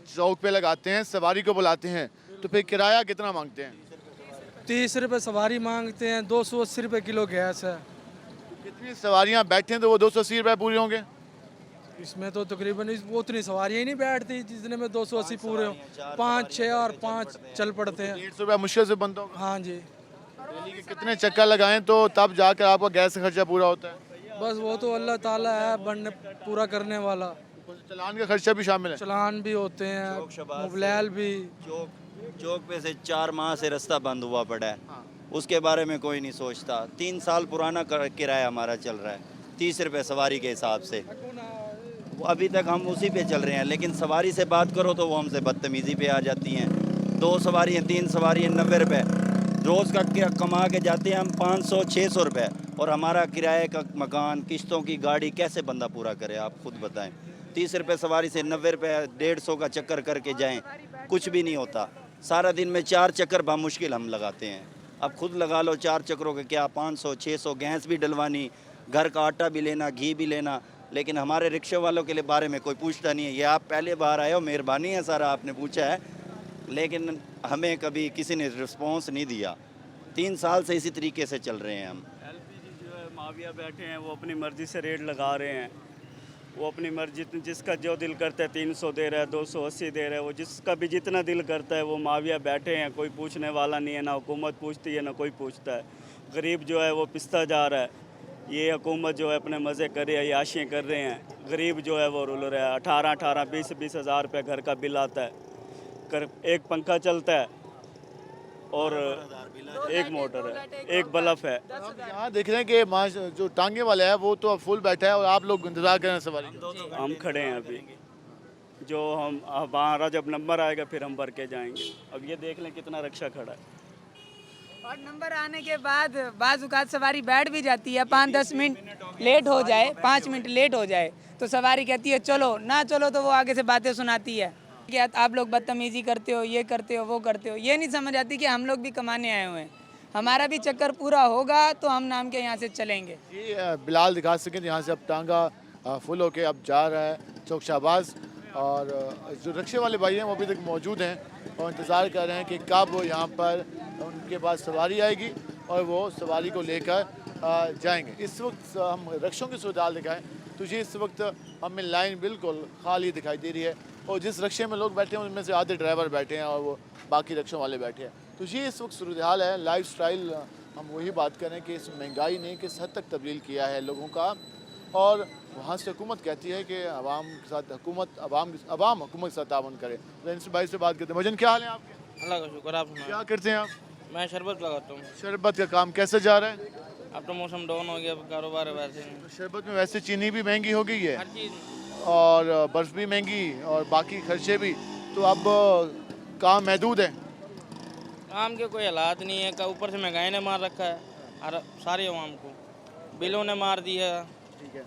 Speaker 1: चौक पे लगाते हैं, सवारी को बुलाते हैं, तो फिर किराया कितना मांगते हैं?
Speaker 9: 30 रुपये सवारी मांगते हैं, 280 रुपये किलो गैस है।
Speaker 1: कितनी सवारियां बैठे हैं तो वो 280 रुपये पूरे होंगे?
Speaker 9: इसमें तो तकरीबन उतनी सवारियाँ ही नहीं बैठती जितने में 280 पूरे हो। 5, 6 और 5 चल पड़ते हैं।
Speaker 1: 150 रुपये मुश्किल से बनता होगा।
Speaker 9: हाँ जी,
Speaker 1: डेली के कितने चक्कर लगाएं तो तब जाकर आपका गैस का खर्चा पूरा होता है?
Speaker 9: बस वो तो अल्लाह ताला है बनने पूरा करने वाला।
Speaker 1: चलान का खर्चा भी शामिल है?
Speaker 9: चलान भी होते हैं, मोबाइल भी।
Speaker 13: चौक पे से 4 माह से रास्ता बंद हुआ पड़ा है, उसके बारे में कोई नहीं सोचता। 3 साल पुराना किराया हमारा चल रहा है 30 रुपये सवारी के हिसाब से। अभी तक हम उसी पे चल रहे हैं, लेकिन सवारी से बात करो तो वो हमसे बदतमीज़ी पे आ जाती हैं। 2 सवारी हैं, 3 सवारी हैं, 90 रुपये। रोज़ का कमा के जाते हैं हम 500-600 रुपये, और हमारा किराए का मकान, किश्तों की गाड़ी कैसे बंदा पूरा करे, आप खुद बताएं। 30 रुपये सवारी से 90 रुपये, 150 का चक्कर करके जाएं, कुछ भी नहीं होता। सारा दिन में 4 चक्कर बामुश्किल हम लगाते हैं। अब खुद लगा लो 4 चक्करों के क्या 500-600, गैस भी डलवानी, घर का आटा भी लेना, घी भी लेना। लेकिन हमारे रिक्शे वालों के लिए बारे में कोई पूछता नहीं है। ये आप पहले बार आए हो, मेहरबानी है सारा आपने पूछा है, लेकिन हमें कभी किसी ने रिस्पॉन्स नहीं दिया। 3 साल से इसी तरीके से चल रहे हैं हम।
Speaker 14: LPG जो है माविया बैठे हैं, वो अपनी मर्ज़ी से रेट लगा रहे हैं। वो अपनी मर्जी, जिसका जो दिल करता है 300 दे रहा है, 280 दे रहा है, वो जिसका भी जितना दिल करता है वो माविया बैठे हैं। कोई पूछने वाला नहीं है, ना हुकूमत पूछती है ना कोई पूछता है। गरीब जो है वो पिसता जा रहा है। ये हुकूमत जो है अपने मज़े कर रही है, याशियाँ कर रहे हैं। गरीब जो है वो रुल रहा है। 18-20 हज़ार रुपये घर का बिल आता है, एक पंखा चलता है, और एक मोटर है, एक बल्ब है।
Speaker 1: आप यहाँ देख रहे हैं कि जो टांगे वाला है वो तो अब फुल बैठा है और आप लोग इंतजार कर रहे हैं सवारी का।
Speaker 14: हम खड़े हैं अभी, जो हम हमारा जब नंबर आएगा फिर हम भर के जाएंगे। अब ये देख लें कितना रिक्शा खड़ा है।
Speaker 12: और नंबर आने के बाद बाज़-औक़ात सवारी बैठ भी जाती है, 5-10 मिनट लेट हो जाए, 5 मिनट लेट हो जाए तो सवारी कहती है चलो, ना चलो तो वो आगे से बातें सुनाती है कि आप लोग बदतमीजी करते हो, ये करते हो, वो करते हो। ये नहीं समझ आती कि हम लोग भी कमाने आए हुए हैं, हमारा भी चक्कर पूरा होगा तो हम नाम के यहाँ से चलेंगे।
Speaker 1: ये बिलाल दिखा सकें यहाँ से अब टांगा फुल होके अब जा रहा है चौक शाहबाज, और जो रिक्शे वाले भाई हैं वो अभी तक मौजूद हैं और इंतज़ार कर रहे हैं कि कब यहाँ पर उनके पास सवारी आएगी और वो सवारी को लेकर जाएंगे। इस वक्त हम रिक्शों की सूरत दिखाएं तो ये इस वक्त हमें लाइन बिल्कुल खाली दिखाई दे रही है और जिस रिक्शे में लोग बैठे हैं उनमें से आधे ड्राइवर बैठे हैं और वो बाकी रिक्शों वाले बैठे हैं। तो ये इस वक्त सूरत हाल है। लाइफ स्टाइल हम वही बात करें कि इस महंगाई ने किस हद तक तब्दील किया है लोगों का, और वहाँ से हुकूमत कहती है कि अवाम के साथ हुकूमत अवाम हुकूमत के साथ तावन करे। तो भाई से बात करते हैं। भजन क्या हाल है आपके?
Speaker 15: अल्लाह का शुक्र। आप
Speaker 1: क्या करते हैं आप?
Speaker 15: मैं शरबत लगाता हूँ।
Speaker 1: शरबत का काम कैसे जा रहा है?
Speaker 15: अब तो मौसम डाउन हो गया, कारोबार है वैसे नहीं।
Speaker 1: शरबत में वैसे चीनी भी महंगी हो गई है
Speaker 15: हर चीज़,
Speaker 1: और बर्फ़ भी महंगी और बाकी खर्चे भी, तो अब काम महदूद है।
Speaker 15: काम के कोई हालात नहीं है, ऊपर से महंगाई ने मार रखा है और सारे अवाम को बिलों ने मार दिया।
Speaker 1: ठीक है,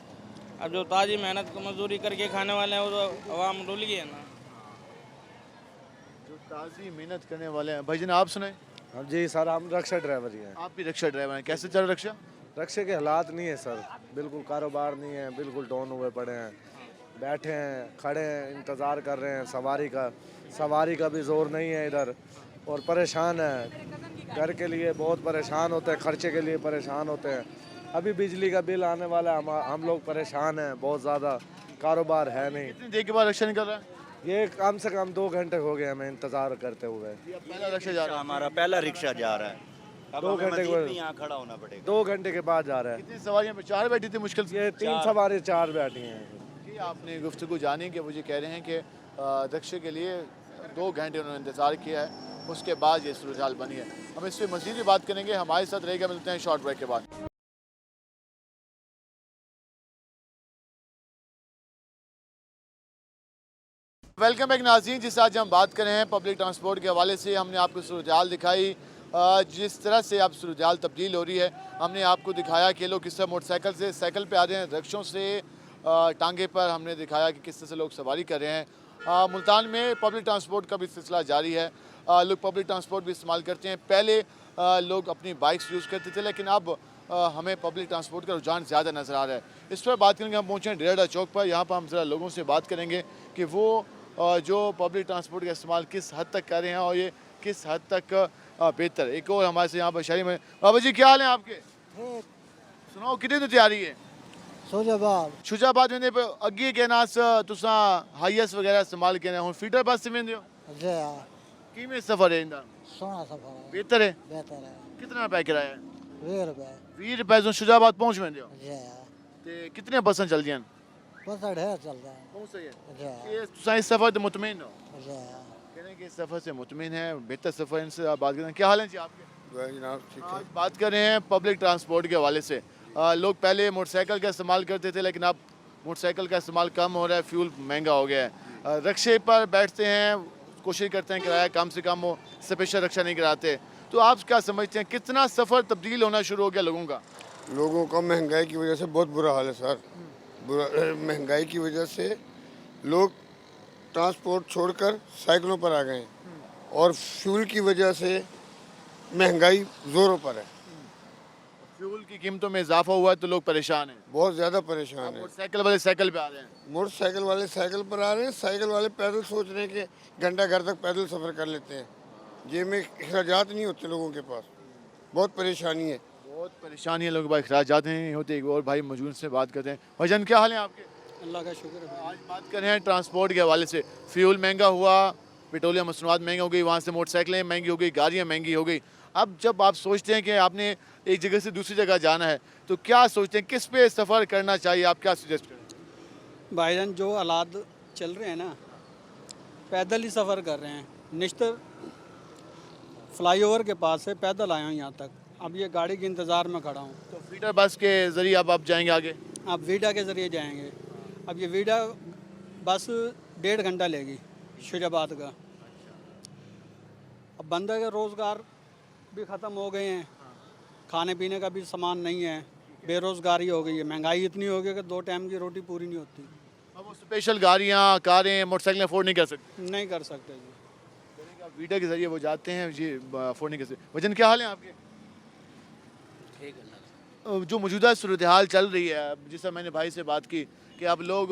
Speaker 15: अब जो ताजी मेहनत को मजदूरी करके खाने वाले हैं वो तो अवाम रुल गई है ना।
Speaker 1: जो ताज़ी मेहनत करने वाले हैं। भाई जी आप सुनाए।
Speaker 16: हाँ जी सर, हम रिक्शा ड्राइवर ही हैं।
Speaker 1: आप भी रिक्शा ड्राइवर हैं, कैसे चल रिक्शा?
Speaker 16: रिक्शे के हालात नहीं है सर, बिल्कुल कारोबार नहीं है, बिल्कुल डाउन हुए पड़े हैं, बैठे हैं, खड़े हैं, इंतज़ार कर रहे हैं सवारी का भी जोर नहीं है इधर, और परेशान है। घर के लिए बहुत परेशान होते हैं, खर्चे के लिए परेशान होते हैं। अभी बिजली का बिल आने वाला है, हम लोग परेशान हैं बहुत ज़्यादा, कारोबार है नहीं।
Speaker 1: कितनी देर के बाद रिक्शा निकल रहा है?
Speaker 16: ये कम से कम 2 घंटे हो गए हमें इंतज़ार करते हुए।
Speaker 1: पहला रिक्शा जा रहा है,
Speaker 13: हमारा पहला रिक्शा जा रहा है। अब
Speaker 16: 2
Speaker 13: हमें
Speaker 16: घंटे
Speaker 13: मजीद
Speaker 16: के
Speaker 13: भी यहाँ खड़ा होना पड़ेगा।
Speaker 16: 2 घंटे के बाद जा रहा है।
Speaker 1: कितनी सवारियाँ? 4 बैठी थी मुश्किल से।
Speaker 16: ये 3 सवारी 4 बैठी हैं।
Speaker 1: जी आपने गुफ्तगू जानी कि मुझे कह रहे हैं कि रिक्शे के लिए 2 घंटे उन्होंने इंतज़ार किया है, उसके बाद ये सूरत हाल बनी है। हम इस पर मज़ीद भी बात करेंगे, हमारे साथ रहेगा। मिलते हैं शॉर्ट ब्रेक के बाद। वेलकम बैक नाज़रीन। जिस आज हम बात कर रहे हैं पब्लिक ट्रांसपोर्ट के हवाले से, हमने आपको सूरत हाल दिखाई जिस तरह से अब सूरत हाल तब्दील हो रही है। हमने आपको दिखाया कि लोग किस तरह मोटरसाइकिल से साइकिल पे आ रहे हैं, रिक्शों से टांगे पर हमने दिखाया कि किस तरह से लोग सवारी कर रहे हैं। मुल्तान में पब्लिक ट्रांसपोर्ट का भी सिलसिला जारी है, लोग पब्लिक ट्रांसपोर्ट भी इस्तेमाल करते हैं। पहले लोग अपनी बाइक्स यूज़ करते थे, लेकिन अब हमें पब्लिक ट्रांसपोर्ट का रुझान ज़्यादा नज़र आ रहा है। इस पर बात करेंगे। हम पहुँचे हैं डेरा चौक पर, यहाँ पर हम ज़रा लोगों से बात करेंगे कि वो जो पब्लिक ट्रांसपोर्ट का इस्तेमाल किस हद तक कर रहे हैं और ये किस हद तक बेहतर। एक और हमारे से यहाँ पर शहरी में। बाबा जी क्या हाल है आपके? सुनाओ कितनी तो तैयारी है? शुजाबाद वेंदे पे अगे के नास तुसा हाईएस वगैरह इस्तेमाल करने हुन फीटर बस से वेंदे हो?
Speaker 17: जी हां।
Speaker 1: किमें सफर है इंदा?
Speaker 17: सोना सफर है।
Speaker 1: बेहतर है?
Speaker 17: बेहतर है।
Speaker 1: कितना रुपए किराया है?
Speaker 17: 20 रुपए।
Speaker 1: 20 रुपए जो शुजाबाद पहुंच वेंदे हो?
Speaker 17: जी हां।
Speaker 1: ते कितने बसें चल दियां?
Speaker 17: बस ढेर चल रहा है।
Speaker 1: बहुत सही है।
Speaker 17: जी हां।
Speaker 1: ये तुसा इस सफर से मुतमिन हो?
Speaker 17: जी हां।
Speaker 1: कहने के इस सफर से मुतमिन है, बेहतर सफर। इनसे आप बात करें, क्या हाल है जी आपके?
Speaker 6: जनाब ठीक है।
Speaker 1: आज बात कर रहे हैं पब्लिक ट्रांसपोर्ट के हवाले से। लोग पहले मोटरसाइकिल का इस्तेमाल करते थे, लेकिन अब मोटरसाइकिल का इस्तेमाल कम हो रहा है, फ्यूल महंगा हो गया है। रिक्शे पर बैठते हैं, कोशिश करते हैं किराया कम से कम हो, स्पेशल रिक्शा नहीं कराते। तो आप क्या समझते हैं कितना सफ़र तब्दील होना शुरू हो गया लोगों का?
Speaker 6: लोगों का महंगाई की वजह से बहुत बुरा हाल है सर। महंगाई की वजह से लोग ट्रांसपोर्ट छोड़कर साइकिलों पर आ गए हैं और फ्यूल की वजह से महंगाई ज़ोरों पर है।
Speaker 1: फ्यूल की कीमतों में इजाफा हुआ है तो लोग परेशान हैं,
Speaker 6: बहुत ज़्यादा परेशान है।
Speaker 1: मोटरसाइकिल वाले साइकिल पे आ रहे हैं,
Speaker 6: मोटरसाइकिल वाले साइकिल पर आ रहे हैं, साइकिल वाले पैदल सोच रहे हैं कि घंटा घर तक पैदल सफ़र कर लेते हैं। जेब में अखराजात नहीं होते लोगों के पास, बहुत परेशानी है।
Speaker 1: बहुत परेशानी है लोगों के पास, अखराजात नहीं होते। एक और भाई मौजूद से बात करते हैं। भाईजान क्या हाल है आपके?
Speaker 17: अल्लाह का शुक्र है।
Speaker 1: आज बात कर रहे हैं ट्रांसपोर्ट के हवाले से। फ्यूल महंगा हुआ, पेट्रोलियम मसनूआत महंगी हो गई, वहाँ से मोटरसाइकिलें महंगी हो गई, गाड़ियाँ महंगी हो गई। अब जब आप सोचते हैं कि आपने एक जगह से दूसरी जगह जाना है तो क्या सोचते हैं किस पे सफ़र करना चाहिए? आप क्या सजेस्ट करें?
Speaker 17: भाईजान जो हालात चल रहे हैं ना, पैदल ही सफ़र कर रहे हैं। निश्तर फ्लाईओवर के पास से पैदल आया हूँ यहाँ तक। अब ये गाड़ी के इंतज़ार में खड़ा हूँ।
Speaker 1: तो फीडर बस के ज़रिए अब आप जाएंगे आगे?
Speaker 17: अब वीडा के ज़रिए जाएंगे। अब ये वीडा बस 1.5 घंटा लेगी शुजाबाद का। अब बंदे के रोज़गार भी ख़त्म हो गए हैं, खाने पीने का भी सामान नहीं है, बेरोज़गारी हो गई है, महंगाई इतनी हो गई कि 2 टाइम की रोटी पूरी नहीं होती।
Speaker 1: अब वो स्पेशल गाड़ियाँ, कारें, मोटरसाइकिलें अफोर्ड नहीं कर सकते?
Speaker 17: नहीं कर सकते जी।
Speaker 1: वीडा के ज़रिए वो जाते हैं, ये अफोर्ड नहीं कर सकते। वजन क्या हाल है आपके? जो मौजूदा सूरत हाल चल रही है, जिससे मैंने भाई से बात की कि अब लोग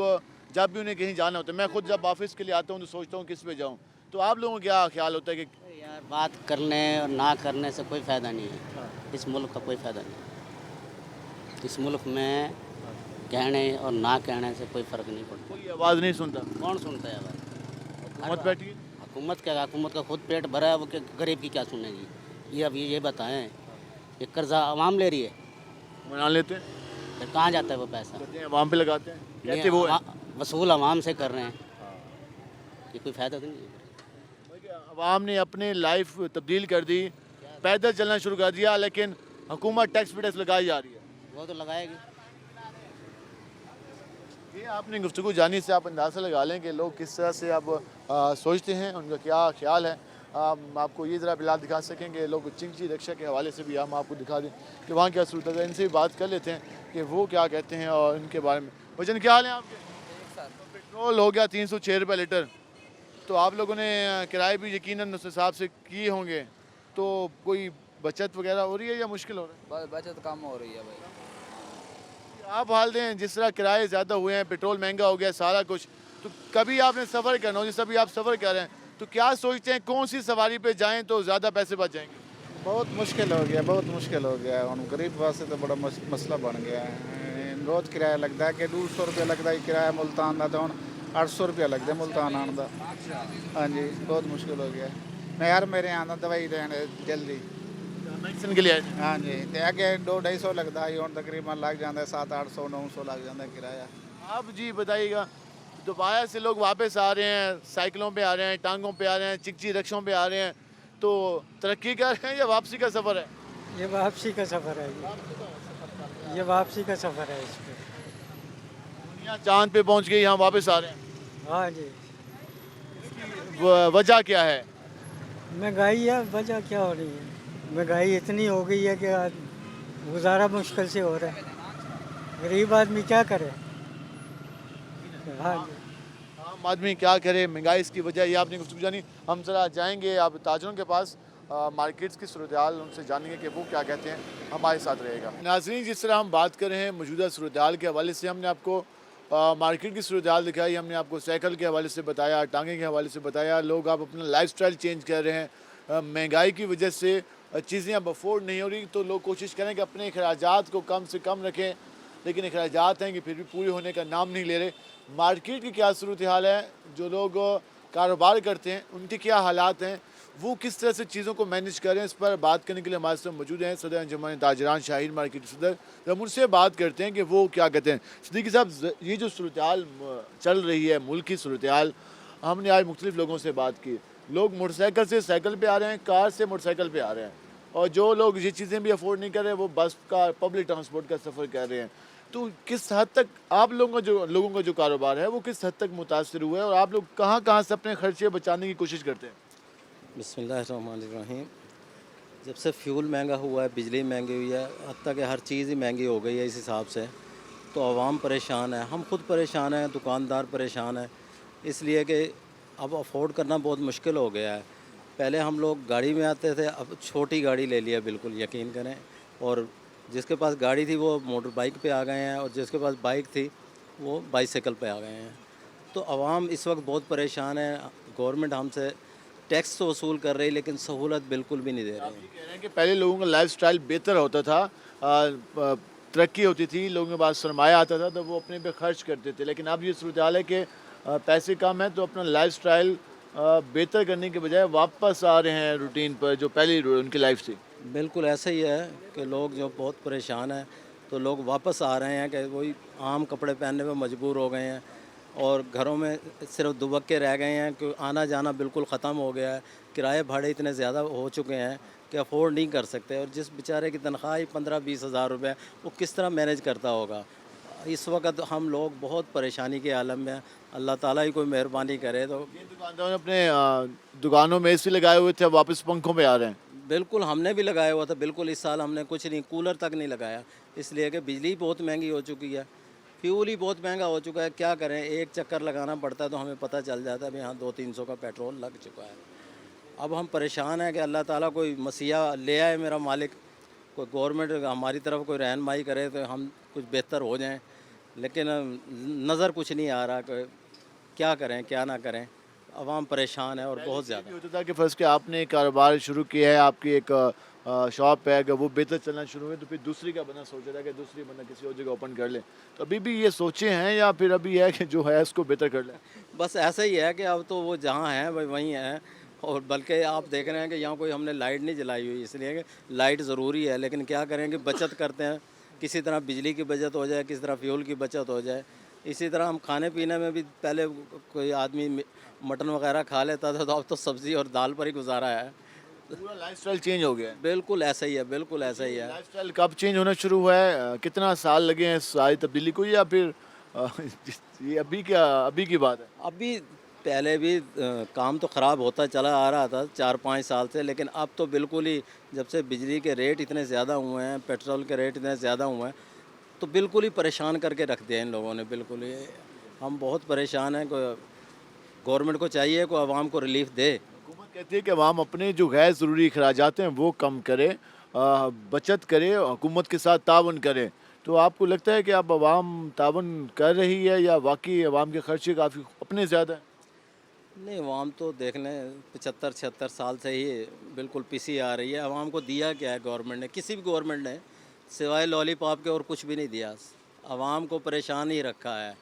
Speaker 1: जब भी उन्हें कहीं जाना होता है, मैं खुद जब ऑफिस के लिए आता हूँ तो सोचता हूँ किस पे जाऊँ, तो आप लोगों का क्या ख्याल होता है कि
Speaker 18: यार बात करने और ना करने से कोई फ़ायदा नहीं है। इस मुल्क का कोई फ़ायदा नहीं। इस मुल्क में कहने और ना कहने से कोई फ़र्क नहीं पड़ता।
Speaker 1: कोई आवाज़ नहीं सुनता?
Speaker 18: कौन सुनता है आवाज़?
Speaker 1: हुकूमत बैठी है?
Speaker 18: हुकूमत का खुद पेट भरा है, वो गरीब की क्या सुनेगी? ये अब ये बताएं, ये कर्जा आवाम ले रही है,
Speaker 1: बना लेते हैं,
Speaker 18: फिर कहाँ जाता है वो पैसा?
Speaker 1: आवाम पे लगाते हैं, कहते वो है।
Speaker 18: वसूल आवाम से कर रहे हैं, ये कोई फ़ायदा तो नहीं है।
Speaker 1: आवाम ने अपनी लाइफ तब्दील कर दी, पैदल चलना शुरू कर दिया, लेकिन हुकूमत टैक्स पे टैक्स लगाई जा रही है।
Speaker 18: वो तो लगाएगी।
Speaker 1: ये आपने गुफ्तगू जानी से आप अंदाज़ा लगा लें कि लोग किस तरह से अब सोचते हैं, उनका क्या ख्याल है। आपको ये ज़रा बिलाल दिखा सकेंगे, लोग चिंची रक्षा के हवाले से भी हम आपको दिखा दें कि वहाँ क्या सूरत है। इनसे भी बात कर लेते हैं कि वो क्या कहते हैं और इनके बारे में। वजन क्या हाल है आपके? पेट्रोल हो गया 306 रुपये लीटर, तो आप लोगों ने किराए भी यकीनन उस हिसाब से किए होंगे, तो कोई बचत वगैरह हो रही है या मुश्किल हो रहा है?
Speaker 19: बचत कम हो रही है भाई।
Speaker 1: आप हाल दें, जिस तरह किराए ज़्यादा हुए हैं, पेट्रोल महंगा हो गया, सारा कुछ, तो कभी आपने सफ़र करना हो, जैसे अभी आप सफ़र कर रहे हैं, तो क्या सोचते हैं कौन सी सवारी पे जाएं तो ज़्यादा पैसे बच जाएंगे?
Speaker 20: बहुत मुश्किल हो गया, बहुत मुश्किल हो गया। हम गरीब वास्ते तो बड़ा मसला बन गया है। रोज़ किराया लगता है कि 200 रुपया लगता है किराया मुल्तान का, तो हम 800 रुपया लगता है मुल्तान आने का। हाँ जी, बहुत मुश्किल हो गया। मैं यार मेरे यहाँ दवाई लेने जल्दी
Speaker 1: मेडिसिन के लिए?
Speaker 20: हाँ जी, तो अगे 200-250 लगता है, और तकरीबन लग जाता है 700-800-900 लग जाता है किराया।
Speaker 1: आप जी बताइएगा, दोबारा से लोग वापस आ रहे हैं, साइकिलों पे आ रहे हैं, टांगों पे आ रहे हैं, चिकची रक्षों पे आ रहे हैं, तो तरक्की कर रहे हैं या वापसी का सफ़र है?
Speaker 17: ये वापसी का सफ़र है। ये वापसी का सफ़र है। इस पर
Speaker 1: दुनिया चांद पे पहुंच गई, यहाँ वापस आ रहे हैं।
Speaker 17: हाँ जी।
Speaker 1: वजह क्या है?
Speaker 17: महंगाई है, वजह क्या हो रही है? महंगाई इतनी हो गई है कि गुजारा मुश्किल से हो रहा है। गरीब आदमी क्या करे? हाँ जी,
Speaker 1: आम आदमी क्या करे, महंगाई इसकी वजह ये आपने गुफ्तगू जानी। हम ज़रा जाएंगे अब ताजरों के पास, मार्केट्स की सूरत हाल उनसे जानेंगे कि वो क्या कहते हैं। हमारे साथ रहेगा। नाज़रीन, जिस तरह हम बात कर रहे हैं मौजूदा सूरत हाल के हवाले से, हमने आपको मार्केट की सूरत हाल दिखाई, हमने आपको साइकिल के हवाले से बताया, टांगे के हवाले से बताया। लोग आप अपना लाइफस्टाइल चेंज कर रहे हैं, महंगाई की वजह से चीज़ें अब अफोर्ड नहीं हो रही, तो लोग कोशिश करें कि अपने अखराजात को कम से कम रखें, लेकिन अखराजात हैं कि फिर भी पूरे होने का नाम नहीं ले रहे। मार्केट की क्या सूरत हाल है, जो लोग कारोबार करते हैं उनके क्या हालात हैं, वो किस तरह से चीज़ों को मैनेज करें, इस पर बात करने के लिए हमारे साथ मौजूद हैं सदर अंजुमन ताजरान शाहीन मार्केट सदर। हम उनसे बात करते हैं कि वो क्या कहते हैं। सिद्दीकी साहब, ये जो सूरत हाल चल रही है, मुल्क की सूरत हाल, हमने आज मुख्तलिफ लोगों से बात की। लोग मोटरसाइकिल से साइकिल पे आ रहे हैं, कार से मोटरसाइकिल पे आ रहे हैं, और जो लोग ये चीज़ें भी अफोर्ड नहीं कर रहे वो बस का, पब्लिक ट्रांसपोर्ट का सफ़र कर रहे हैं। तो किस हद तक आप लोगों का जो कारोबार है वो किस हद तक मुतासर हुआ है, और आप लोग कहाँ से अपने खर्चे बचाने की कोशिश करते हैं?
Speaker 21: बिस्मिल्लाहिर्रहमानिर्रहीम। जब से फ्यूल महंगा हुआ है, बिजली महंगी हुई है, हत्ता कि हर चीज़ ही महंगी हो गई है इस हिसाब से, तो आवाम परेशान है, हम खुद परेशान हैं, दुकानदार परेशान हैं, इसलिए कि अब अफोर्ड करना बहुत मुश्किल हो गया है। पहले हम लोग गाड़ी में आते थे, अब छोटी गाड़ी ले लिया, बिल्कुल यकीन करें, और जिसके पास गाड़ी थी वो मोटर बाइक पे आ गए हैं, और जिसके पास बाइक थी वो बाईसाइकिल पे आ गए हैं। तो आवाम इस वक्त बहुत परेशान है। गवर्नमेंट हमसे टैक्स तो वसूल कर रही है, लेकिन सहूलत बिल्कुल भी नहीं दे रही है।
Speaker 1: आप ये कह रहे हैं कि पहले लोगों का लाइफस्टाइल बेहतर होता था, तरक्की होती थी, लोगों के पास सरमाया आता था तो वो अपने पे खर्च करते थे, लेकिन अब ये सूरत हाल है कि पैसे कम है तो अपना लाइफस्टाइल बेहतर करने के बजाय वापस आ रहे हैं रूटीन पर जो पहले उनकी लाइफ थी।
Speaker 21: बिल्कुल ऐसा ही है कि लोग जो बहुत परेशान हैं, तो लोग वापस आ रहे हैं कि वही आम कपड़े पहनने में मजबूर हो गए हैं। और घरों में सिर्फ दुबक्के रह गए हैं कि आना जाना बिल्कुल ख़त्म हो गया है। किराए भाड़े इतने ज़्यादा हो चुके हैं कि अफोर्ड नहीं कर सकते, और जिस बेचारे की तनख्वाह ही 15-20 हज़ार रुपये, वो किस तरह मैनेज करता होगा। इस वक्त हम लोग बहुत परेशानी के आलम में हैं। अल्लाह ताला ही कोई मेहरबानी करे तो।
Speaker 1: दुकानदारों ने अपने दुकानों में एसी लगाए हुए थे, अब वापस पंखों पे आ रहे हैं।
Speaker 21: बिल्कुल, हमने भी लगाया हुआ था। बिल्कुल इस साल हमने कुछ नहीं, कूलर तक नहीं लगाया, इसलिए कि बिजली बहुत महंगी हो चुकी है, फ्यूल ही बहुत महंगा हो चुका है। क्या करें, एक चक्कर लगाना पड़ता है तो हमें पता चल जाता है भाई हाँ 200-300 का पेट्रोल लग चुका है। अब हम परेशान हैं कि अल्लाह ताला कोई मसीहा ले आए मेरा मालिक, कोई गवर्नमेंट हमारी तरफ कोई रहनुमाई करे तो हम कुछ बेहतर हो जाएं, लेकिन नज़र कुछ नहीं आ रहा कि क्या करें क्या ना करें। अवाम परेशान है और बहुत ज़्यादा।
Speaker 1: होता था कि फर्स्ट के आपने एक कारोबार शुरू किया है, आपकी एक शॉप है, अगर वो बेहतर चलना शुरू हुई तो फिर दूसरी का बंदा सोचा था कि दूसरी बंदा किसी और जगह ओपन कर ले, तो अभी भी ये सोचे हैं या फिर अभी है कि जो है इसको बेहतर कर लें?
Speaker 21: बस ऐसा ही है कि अब तो वो जहाँ हैं वहीं हैं, और बल्कि आप देख रहे हैं कि यहाँ कोई हमने लाइट नहीं जलाई हुई, इसलिए कि लाइट ज़रूरी है, लेकिन क्या करें कि बचत करते हैं, किसी तरह बिजली की बचत हो जाए, किसी तरह फ्यूल की बचत हो जाए। इसी तरह हम खाने पीने में भी पहले कोई आदमी मटन वगैरह खा लेता था, तो अब तो सब्ज़ी और दाल पर ही गुजारा है।
Speaker 1: पूरा लाइफस्टाइल चेंज हो गया है।
Speaker 21: बिल्कुल ऐसा ही है, बिल्कुल ऐसा ही है।
Speaker 1: लाइफस्टाइल कब चेंज होना शुरू हुआ है, कितना साल लगे हैं सारी तब्दीली को, या फिर ये अभी की बात है?
Speaker 21: अभी पहले भी काम तो ख़राब होता चला आ रहा था 4-5 साल से, लेकिन अब तो बिल्कुल ही जब से बिजली के रेट इतने ज़्यादा हुए हैं, पेट्रोल के रेट इतने ज़्यादा हुए हैं, तो बिल्कुल ही परेशान करके रख दिया इन लोगों ने। बिल्कुल ही हम बहुत परेशान हैं। गवर्नमेंट को चाहिए कि आवाम को रिलीफ दे।
Speaker 1: हुकूमत कहती है कि आवाम अपने जो गैर ज़रूरी अखराजात हैं वो कम करे, बचत करे, हुकूमत के साथ ताउन करे, तो आपको लगता है कि अब आवाम ताउन कर रही है या वाकई आवाम के खर्चे काफ़ी अपने ज़्यादा हैं?
Speaker 21: नहीं, आवाम तो देख लें 75-76 साल से ही बिल्कुल पिसी आ रही है। आवाम को दिया क्या है गवर्नमेंट ने, किसी भी गवर्नमेंट ने, सिवाय लॉलीपॉप के और कुछ भी नहीं दिया। आवाम को परेशान ही रखा है।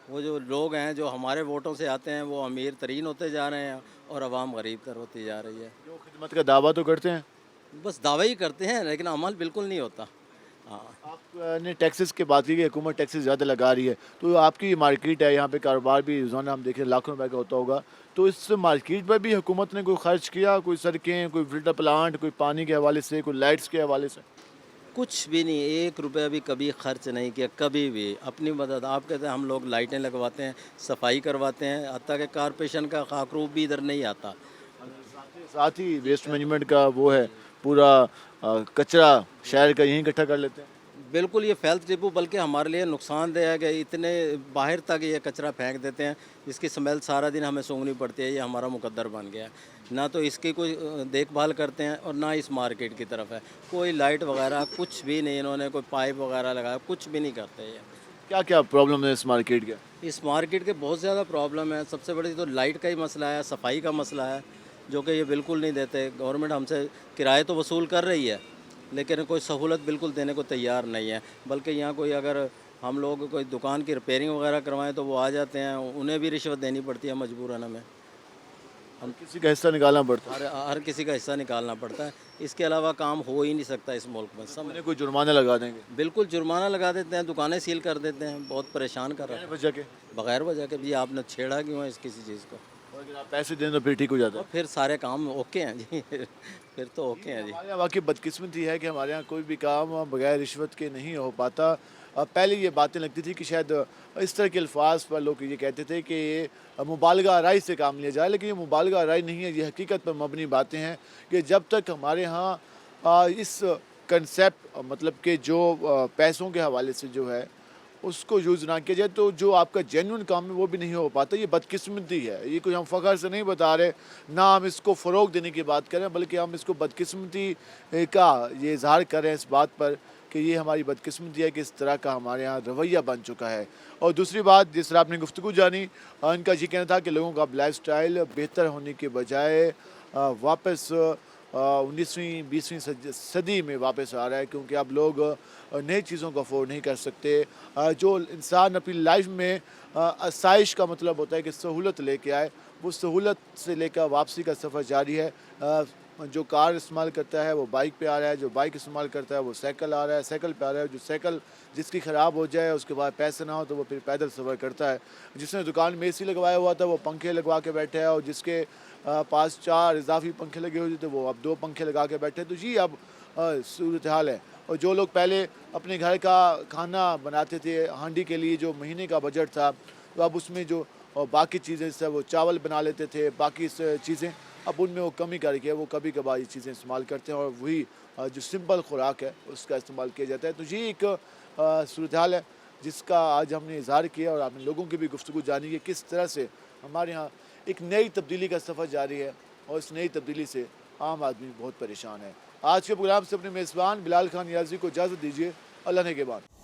Speaker 21: वो जो लोग हैं जो हमारे वोटों से आते हैं वो अमीर तरीन होते जा रहे हैं और आवाम गरीब तर होती जा रही है।
Speaker 1: जो खिदमत का दावा तो करते हैं,
Speaker 21: बस दावा ही करते हैं, लेकिन अमल बिल्कुल नहीं होता। हाँ,
Speaker 1: आपने टैक्सेस की बात की कि हुकूमत टैक्सेस ज़्यादा लगा रही है, तो आपकी मार्केट है, यहाँ पे कारोबार भी रोज़ाना हम देखें लाखों रुपए का होता होगा, तो इस मार्केट पर भी हुकूमत ने कोई खर्च किया, कोई सड़कें, कोई फिल्टर प्लांट, कोई पानी के हवाले से, कोई लाइट्स के हवाले से?
Speaker 21: कुछ भी नहीं, 1 रुपया भी कभी खर्च नहीं किया, कभी भी। अपनी मदद, आप कहते हैं हम लोग लाइटें लगवाते हैं, सफाई करवाते हैं, हत्ता कि कारपोरेशन का खाकरूब भी इधर नहीं आता।
Speaker 1: साथ ही वेस्ट मैनेजमेंट का वो है पूरा कचरा शहर का यहीं इकट्ठा कर लेते हैं।
Speaker 21: बिल्कुल ये फैल्थ डिपो बल्कि हमारे लिए नुकसानदेह है कि इतने बाहर तक ये कचरा फेंक देते हैं, इसकी स्मेल सारा दिन हमें सूंघनी पड़ती है। ये हमारा मुकद्दर बन गया है, ना तो इसकी कोई देखभाल करते हैं और ना इस मार्केट की तरफ है। कोई लाइट वगैरह कुछ भी नहीं, इन्होंने कोई पाइप वगैरह लगाया, कुछ भी नहीं करते ये।
Speaker 1: क्या क्या प्रॉब्लम है इस मार्केट के?
Speaker 21: इस मार्केट के बहुत ज़्यादा प्रॉब्लम है। सबसे बड़ी तो लाइट का ही मसला है, सफाई का मसला है, जो कि ये बिल्कुल नहीं देते। गवर्नमेंट हमसे किराए तो वसूल कर रही है, लेकिन कोई सहूलत बिल्कुल देने को तैयार नहीं है। बल्कि यहाँ कोई अगर हम लोग कोई दुकान की रिपेयरिंग वगैरह करवाएं तो वो आ जाते हैं, उन्हें भी रिश्वत देनी पड़ती है मजबूरन हमें।
Speaker 1: हम किसी का हिस्सा निकालना पड़ता है,
Speaker 21: हर किसी का हिस्सा निकालना पड़ता है। इसके अलावा काम हो ही नहीं सकता इस मुल्क में। सब
Speaker 1: कोई जुर्माना लगा देंगे,
Speaker 21: बिल्कुल जुर्माना लगा देते हैं, दुकानें सील कर देते हैं, बहुत परेशान कर रहे हैं बगैर वजह के। भी आपने छेड़ा क्यों है इस किसी चीज़ को?
Speaker 1: अगर आप पैसे दें तो फिर ठीक हो जाता है,
Speaker 21: फिर सारे काम ओके हैं जी फिर तो ओके हैं जी।
Speaker 1: हमारे यहाँ वाकई बदकिस्मती है कि हमारे यहाँ कोई भी काम बगैर रिश्वत के नहीं हो पाता। पहले ये बातें लगती थी कि शायद इस तरह के अल्फाज पर लोग ये कहते थे कि ये मुबालगा आराई से काम लिया जाए, लेकिन ये मुबालगा आराई नहीं है, ये हकीकत पर मबनी बातें हैं कि जब तक हमारे यहाँ इस कंसेप्ट मतलब कि जो पैसों के हवाले से जो है उसको यूज़ ना किया जाए तो जो आपका जेन्युइन काम है वो भी नहीं हो पाता। ये बदकिस्मती है, ये कुछ हम फ़ख्र से नहीं बता रहे, ना हम इसको फ़रोग देने की बात करें, बल्कि हम इसको बदकिस्मती का ये इजहार करें इस बात पर कि ये हमारी बदकिस्मती है कि इस तरह का हमारे यहाँ रवैया बन चुका है। और दूसरी बात जिस तरह आपने गुफ्तगू जानी, इनका ये कहना था कि लोगों का लाइफ स्टाइल बेहतर होने के बजाय वापस 19वीं 20वीं सदी में वापस आ रहा है, क्योंकि अब लोग नई चीज़ों को अफोर्ड नहीं कर सकते। जो इंसान अपनी लाइफ में आसाइश का मतलब होता है कि सहूलत लेके आए, वो सहूलत से लेकर वापसी का सफ़र जारी है। जो कार इस्तेमाल करता है वो बाइक पे आ रहा है, जो बाइक इस्तेमाल करता है वो साइकिल आ रहा है, साइकिल पे आ रहा है, जो साइकिल जिसकी ख़राब हो जाए उसके बाद पैसे ना हो तो वो फिर पैदल सफ़र करता है। जिसने दुकान में एसी लगवाया हुआ था वो पंखे लगवा के बैठे है, और जिसके पास 4 इजाफी पंखे लगे हुए थे वो अब 2 पंखे लगा के बैठे। तो ये अब सूरत हाल है। और जो लोग पहले अपने घर का खाना बनाते थे हांडी के लिए, जो महीने का बजट था, तो अब उसमें जो बाकी चीज़ें जैसे वो चावल बना लेते थे, बाकी चीज़ें अब उनमें वो कमी करके वो कभी कभार ये चीज़ें इस्तेमाल करते हैं, और वही जो सिंपल खुराक है उसका इस्तेमाल किया जाता है। तो ये एक सूरत हाल है जिसका आज हमने इजहार किया, और आपने लोगों की भी गुफ्तगू जानी कि किस तरह से हमारे यहाँ एक नई तब्दीली का सफ़र जारी है, और इस नई तब्दीली से आम आदमी बहुत परेशान है। आज के प्रोग्राम से अपने मेज़बान बिलाल खान नियाज़ी को इजाज़त दीजिए। अल्लाह ने के बाद।